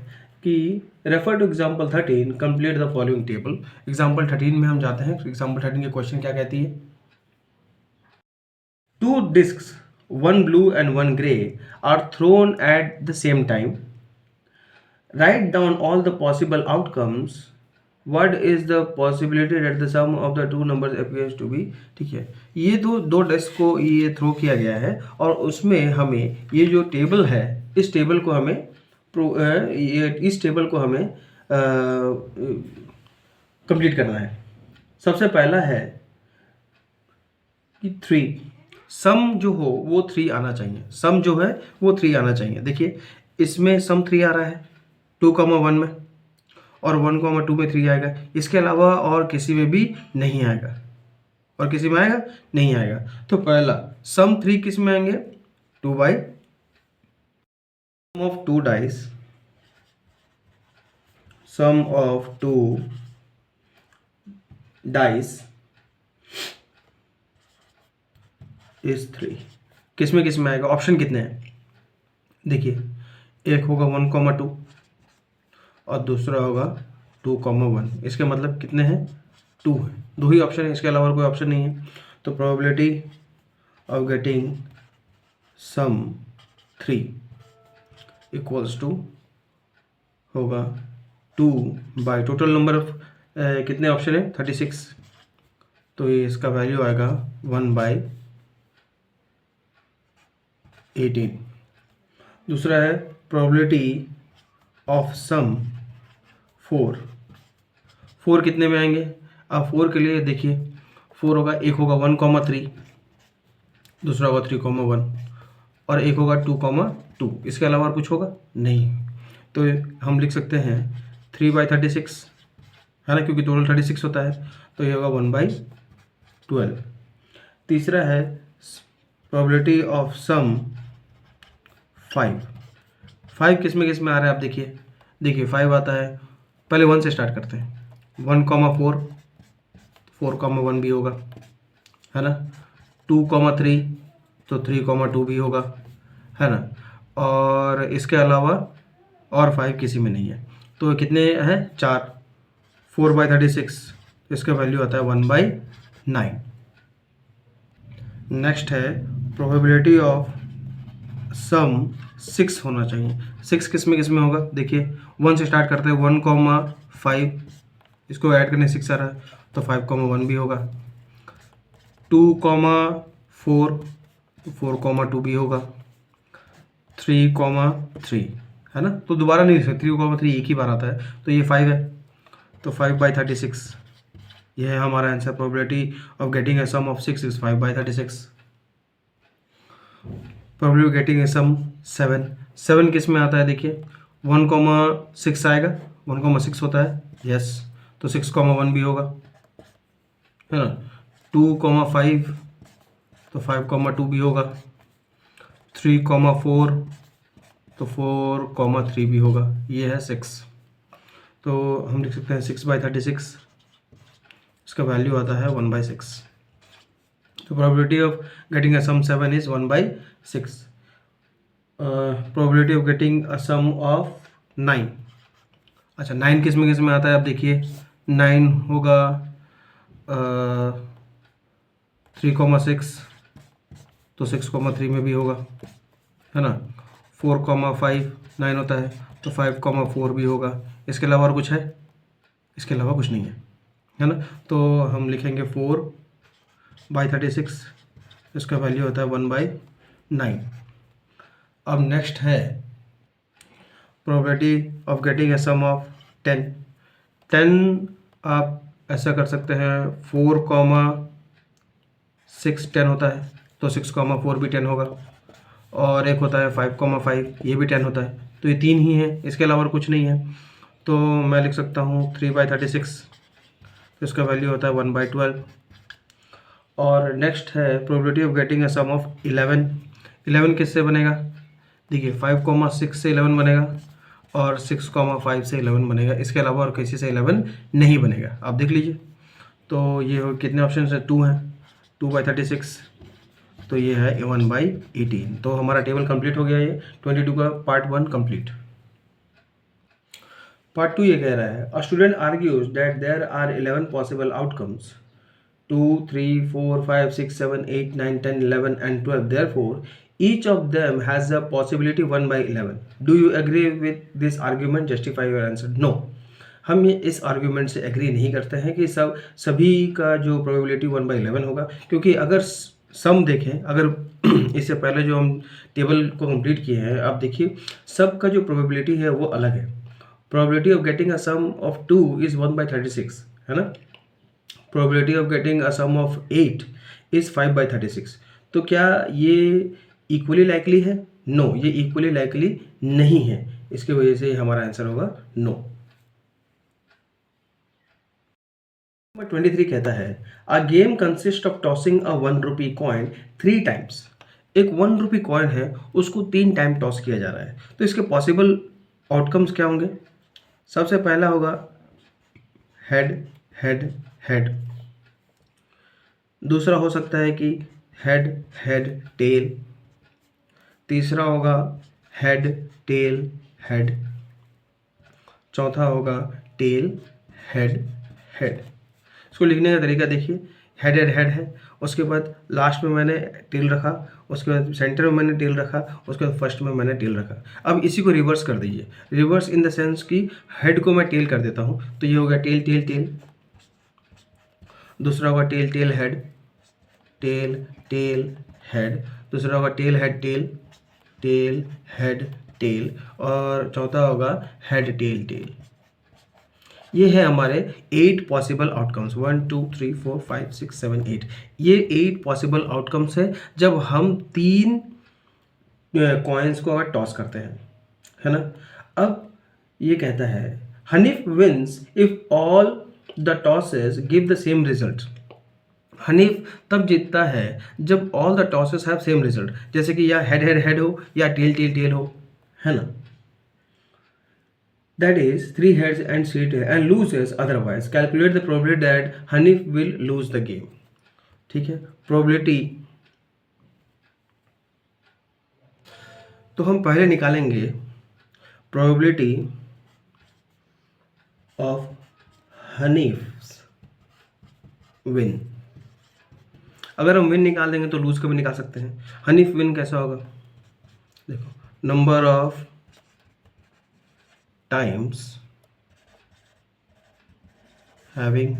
कि refer to example 13 complete the following table. Example 13 में हम जाते हैं। एग्जाम्पल 13 के क्वेश्चन क्या कहती है? 2 discs, one blue and one gray, are thrown at the same time. Write down all the possible outcomes. What is the possibility that the sum of the two numbers appears to be? ठीक है, ये दो disc को ये throw किया गया है और उसमें हमें ये जो टेबल है इस टेबल को हमें कंप्लीट करना है। सबसे पहला है कि 3 सम जो हो वो 3 आना चाहिए। सम जो है वो 3 आना चाहिए। देखिए इसमें सम 3 आ रहा है 2,1 में और 1,2 में 3 आएगा। इसके अलावा और किसी में भी नहीं आएगा। और किसी में आएगा? नहीं आएगा। तो पहला सम 3 किस में आएंगे? 2 by sum of 2 dice, sum of 2 dice is 3। किस में आएगा? ऑप्शन कितने हैं? देखिए एक होगा 1,2 और दूसरा होगा 2,1। इसके मतलब कितने हैं? 2 हैं। दो ही ऑप्शन है, इसके अलावा और कोई ऑप्शन नहीं है। तो probability of getting sum 3 equals to होगा 2 बाई टोटल नंबर ऑफ कितने ऑप्शन है? 36। तो ये इसका वैल्यू आएगा 1/18। दूसरा है प्रोबेबिलिटी ऑफ सम 4 कितने में आएंगे? अब 4 के लिए देखिए 4 होगा, एक होगा 1,3, दूसरा होगा 3,1 और एक होगा 2,2। इसके अलावा और कुछ होगा नहीं। तो हम लिख सकते हैं 3/36 है ना, क्योंकि टोटल 36 होता है। तो ये होगा 1/12। तीसरा है प्रोबेबिलिटी ऑफ सम 5 किस में आ रहा है? आप देखिए 5 आता है, पहले 1 से स्टार्ट करते हैं। 1,4 4,1 भी होगा, है ना। 2,3 तो 3,2 भी होगा, है ना। और इसके अलावा और 5 किसी में नहीं है। तो कितने हैं? 4। 4/36 इसका वैल्यू आता है 1/9। नेक्स्ट है प्रोबेबिलिटी ऑफ सम 6 होना चाहिए। 6 किस में होगा? देखिए 1 से स्टार्ट करते हैं। 1,5 इसको ऐड करने 6 आ रहा है, तो 5,1 भी होगा। 2,4 4,2 भी होगा। 3,3 है ना। तो दोबारा नहीं लिख सकते, 3,3 एक ही बार आता है, तो ये 5 है। तो 5/36 यह है हमारा answer. Probability of getting a sum of 6 is 5/36। Probability of getting a sum 7 किस में आता है? देखिए 1,6 आएगा, 1,6 होता है, यस। तो 6,1 भी होगा, है ना। 2,5 तो 5,2 भी होगा। 3,4 तो 4,3 भी होगा। ये है 6। तो हम लिख सकते हैं 6/36 इसका वैल्यू आता है 1/6। तो probability of getting a sum 7 is 1/6। Probability of getting a sum of 9। अच्छा 9 किस में आता है? आप देखिए 9 होगा 3,6 तो 6,3 में भी होगा, है ना। 4,5 9 होता है, तो 5,4 भी होगा। इसके अलावा और कुछ है? इसके अलावा कुछ नहीं है ना। तो हम लिखेंगे 4/36 इसका वैल्यू होता है 1/9। अब नेक्स्ट है probability of getting a sum of 10। 10 आप ऐसा कर सकते हैं 4,6 10 होता है, तो 6,4 भी 10 होगा। और एक होता है 5,5 ये भी 10 होता है। तो ये 3 ही है, इसके अलावा और कुछ नहीं है। तो मैं लिख सकता हूँ 3/36 तो इसका वैल्यू होता है 1/12। और नेक्स्ट है probability of getting a sum of 11। 11 किससे बनेगा? देखिए 5,6 से 11 बनेगा और 6,5 से 11 बनेगा। इसके अलावा और किसी से 11 नहीं बनेगा, आप देख लीजिए। तो ये कितने ऑप्शन है? 2 हैं। 2/36 तो ये है 1/18। तो हमारा टेबल कंप्लीट हो गया। ये 22 का पार्ट 1 कंप्लीट। पार्ट 2 ये कह रहा है a student argues that there are 11 possible outcomes 2, 3, 4, 5, 6, 7, 8, 9, 10, 11 and 12. Therefore, each of them has a possibility 1/11. Do you agree with this argument? Justify your answer. No. हम ये इस आर्ग्यूमेंट से एग्री नहीं करते हैं कि सभी का जो प्रोबेबिलिटी 1/11 होगा, क्योंकि अगर सम देखें, अगर इससे पहले जो हम टेबल को कंप्लीट किए हैं, आप देखिए सब का जो प्रोबेबिलिटी है वो अलग है। Probability of getting a sum of 2 is 1/36, है ना। Probability of getting a sum of 8 is 5/36। तो क्या ये इक्वली लाइकली है? नो, ये इक्वली लाइकली नहीं है। इसकी वजह से हमारा आंसर होगा नो। नंबर 23 कहता है a game consist of tossing a 1 rupee coin 3 times. एक 1 रुपी कॉइन है, उसको 3 टाइम टॉस किया जा रहा है। तो इसके पॉसिबल आउटकम्स क्या होंगे? सबसे पहला होगा हेड हेड हेड। दूसरा हो सकता है कि हेड हेड टेल। तीसरा होगा हेड टेल हेड। चौथा होगा टेल हेड हेड। इसको लिखने का तरीका देखिए, हेड हेड हेड है, उसके बाद लास्ट में मैंने टेल रखा, उसके बाद सेंटर में मैंने टेल रखा, उसके बाद फर्स्ट में मैंने टेल रखा। अब इसी को रिवर्स कर दीजिए, रिवर्स इन द सेंस कि हेड को मैं टेल कर देता हूँ, तो ये हो गया टेल टेल टेल। दूसरा होगा tail tail head, tail tail head. दूसरा होगा tail head tail, tail head tail. और चौथा होगा हेड टेल टेल। ये है हमारे 8 पॉसिबल आउटकम्स, 1 2 3 4 5 6 7 8। ये 8 पॉसिबल आउटकम्स है जब हम 3 कॉइन्स को अगर टॉस करते हैं, है ना। अब ये कहता है Hanif wins if all the tosses give the same result. Hanif तब जीतता है जब all the tosses have same result, जैसे कि या हेड हेड हेड हो या टेल टेल टेल हो, है ना। That is 3 heads and 3 tails and loses otherwise. Calculate the probability that Hanif will lose the game. ठीक है, probability तो हम पहले निकालेंगे probability of Hanif's win। अगर हम विन निकाल देंगे तो लूज का भी निकाल सकते हैं। हनीफ विन कैसा होगा, देखो, number of times having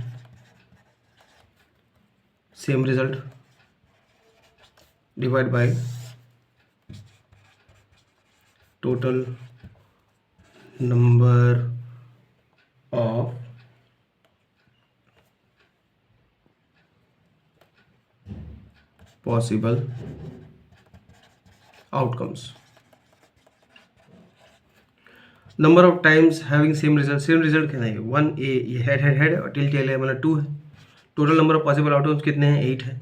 same result divided by total number of possible outcomes। Number of times having same result, same result क्या है, 1 ये हेड हेड हेड और टेल टेल है, मतलब 2 है। Total number of possible outcomes कितने हैं, 8 है।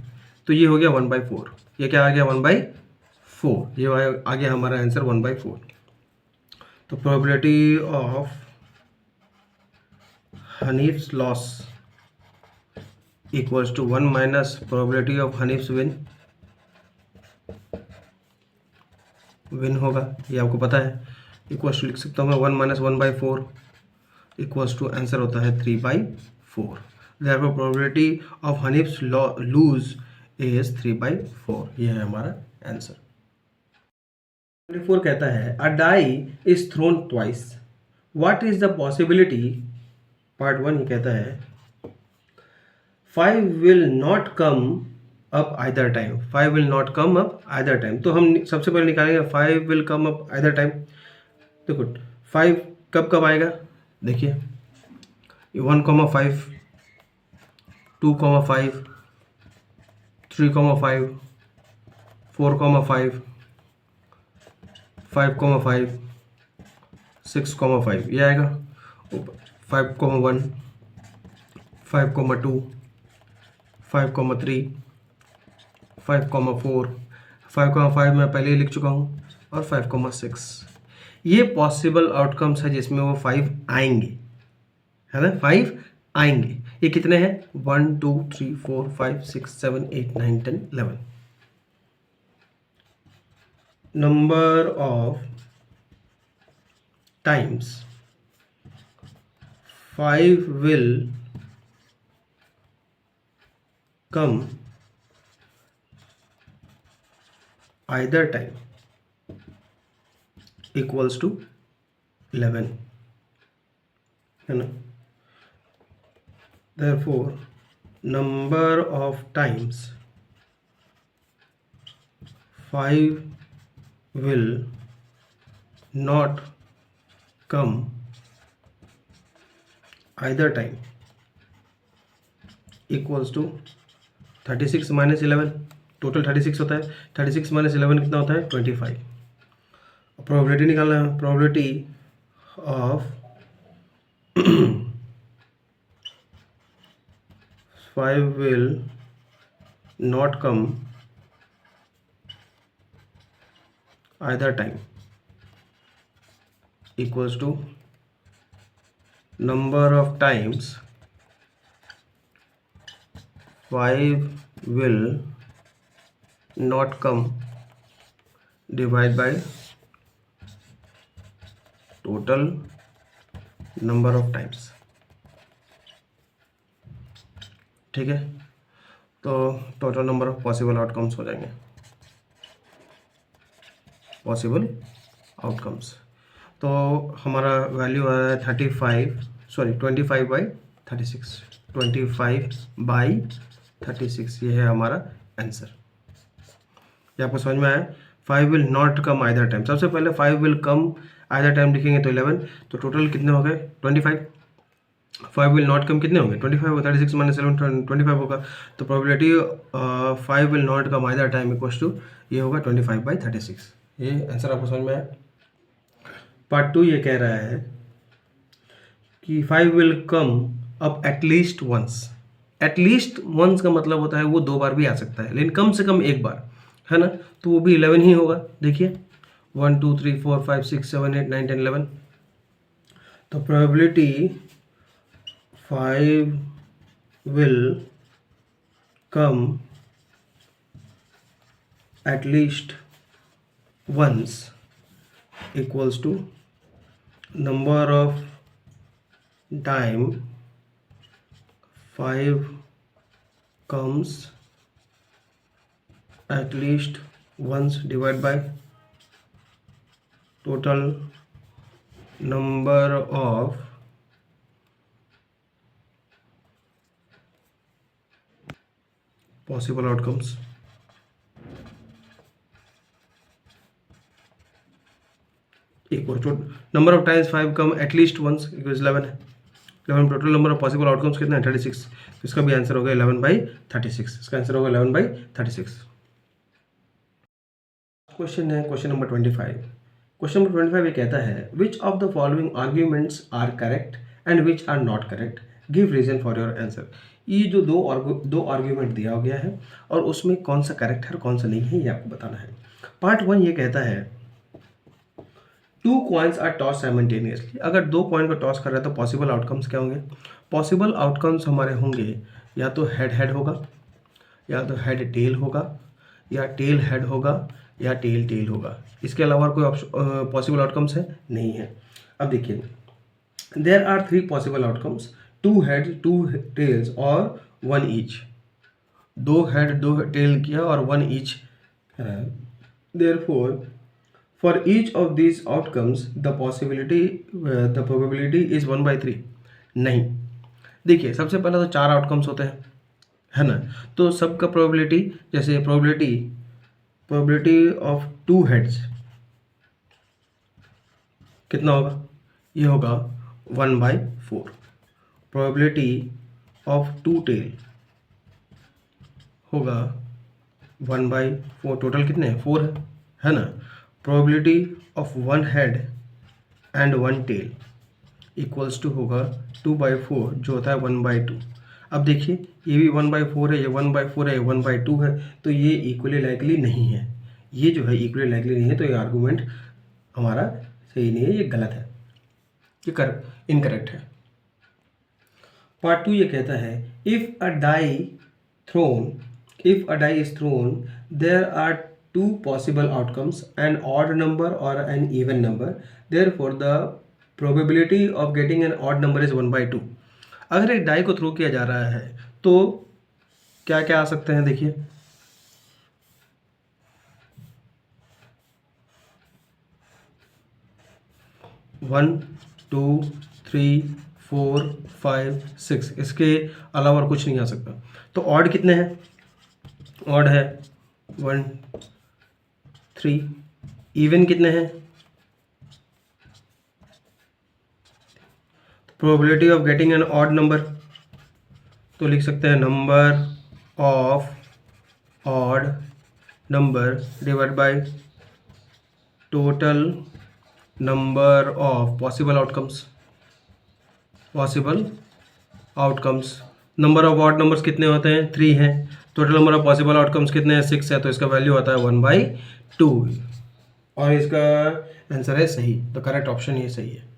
तो ये हो गया 1/4। ये क्या आ गया, 1/4। ये आ गया हमारा आंसर 1/4। तो probability of Hanif's loss equals to 1 minus probability of Hanif's win होगा, ये आपको पता है। इक्वल्स टू लिख सकता हूँ मैं 1 माइनस 1/4 इक्वल्स टू आंसर होता है 3/4। Therefore probability of Hanif's lose is 3/4। ये है हमारा आंसर। 24 कहता है a die is thrown twice, what is the possibility, part 1 ये कहता है 5 will not come up either time, 5 will not come up either time। तो हम सबसे पहले निकालेंगे 5 will come up either time। देखो 5 कब कब आएगा, देखिए 1,5 2,5 3,5 4,5 5,5 6,5 ये आएगा। 5,1 5,2 5,3 5,4 5,5 मैं पहले ही लिख चुका हूँ, और 5,6। ये पॉसिबल आउटकम्स है जिसमें वो 5 आएंगे, है ना, 5 आएंगे। ये कितने हैं, 1 2 3 4 5 6 7 8 9 10 11। Number of times 5 will come either time equals to 11, है ना। Therefore number of times 5 will not come either time equals to 36 minus 11। Total 36 होता है, 36 minus 11 कितना होता है, 25। प्रोबेबिलिटी निकालना है, probability of 5 will not come either time equals to number of times 5 will not come divided by total number of times, ठीक है। तो total number of possible outcomes हो जाएंगे, पॉसिबल आउटकम्स। तो हमारा वैल्यू आ रहा है 25/36, 25/36, ये है हमारा आंसर। ये आपको समझ में आया। 5 will not come either time, सबसे पहले 5 विल कम आइदर टाइम लिखेंगे तो 11, तो टोटल कितने हो गए 25। 5 विल नॉट कम कितने होंगे 25, 36 माइनस 7 25 होगा। तो probability 5 will not come either time equals to ये होगा 25/36। ये आंसर आपको समझ में आया। पार्ट 2 ये कह रहा है कि 5 will come up at least once. At least once का मतलब होता है वो 2 बार भी आ सकता है, लेकिन कम से कम एक बार, है ना। तो वो भी 11 ही होगा। देखिए 1 2 3 4 5 6 7 8 9 10 11। तो probability 5 will come at least once equals to number of time 5 comes at least once divided by total number of possible outcomes। एक और number of times 5 come at least once equals 11 है। 11 total number of possible outcomes कितना है 36। तो इसका भी answer होगा 11/36। इसका आंसर होगा 11/36। क्वेश्चन है क्वेश्चन नंबर 25। क्वेश्चन नंबर 25 ये कहता है which of the following arguments are correct and which are not correct, give reason for your answer. ये जो दो आर्ग्यूमेंट दिया गया है और उसमें कौन सा करेक्ट है और कौन सा नहीं है ये आपको बताना है। पार्ट 1 ये कहता है 2 कॉइन्स आर टॉस साइमल्टेनियसली। अगर 2 कॉइन को टॉस कर रहे हैं तो पॉसिबल आउटकम्स क्या होंगे। पॉसिबल आउटकम्स हमारे होंगे या तो हेड हेड होगा, या तो हेड टेल होगा, या टेल हेड होगा, या टेल टेल होगा। इसके अलावा कोई पॉसिबल आउटकम्स है नहीं है। अब देखिए there are 3 possible outcomes, 2 head 2 tails और 1 ईच। 2 हेड 2 टेल किया और 1 ईच है। Therefore for each of these outcomes the probability is 1/3। नहीं, देखिए सबसे पहले तो 4 आउटकम्स होते हैं, है ना। तो सबका प्रोबेबिलिटी, जैसे प्रोबेबिलिटी ऑफ 2 हेड्स कितना होगा, ये होगा 1/4। प्रोबेबिलिटी ऑफ 2 टेल होगा 1/4। टोटल कितने हैं 4 है ना। Probability of 1 head and 1 tail equals to होगा 2/4 जो होता है 1/2। अब देखिए ये भी 1/4 है, ये 1/4 है, ये 1/2 है, तो ये इक्वली लाइकली नहीं है। ये जो है इक्वली लाइकली नहीं है, तो ये आर्गूमेंट हमारा सही नहीं है, ये गलत है, ये इनकरेक्ट है। पार्ट 2 ये कहता है if a die is thrown there are 2 possible outcomes, an odd number or an even number, therefore the probability of getting an odd number is 1/2। अगर एक डाई को थ्रो किया जा रहा है तो क्या क्या आ सकते हैं, देखिए 1 2 3 4 5 6, इसके अलावा और कुछ नहीं आ सकता। तो ऑड कितने हैं, ऑड है 1 3। इवन कितने हैं, probability of getting N odd number, तो लिख सकते हैं number of odd number divide by total number of possible outcomes. Number of odd numbers कितने होते हैं 3 हैं। Total number of possible outcomes कितने हैं 6 है, तो इसका वैल्यू आता है 1/2 और इसका आंसर है सही। तो करेक्ट ऑप्शन ये सही है।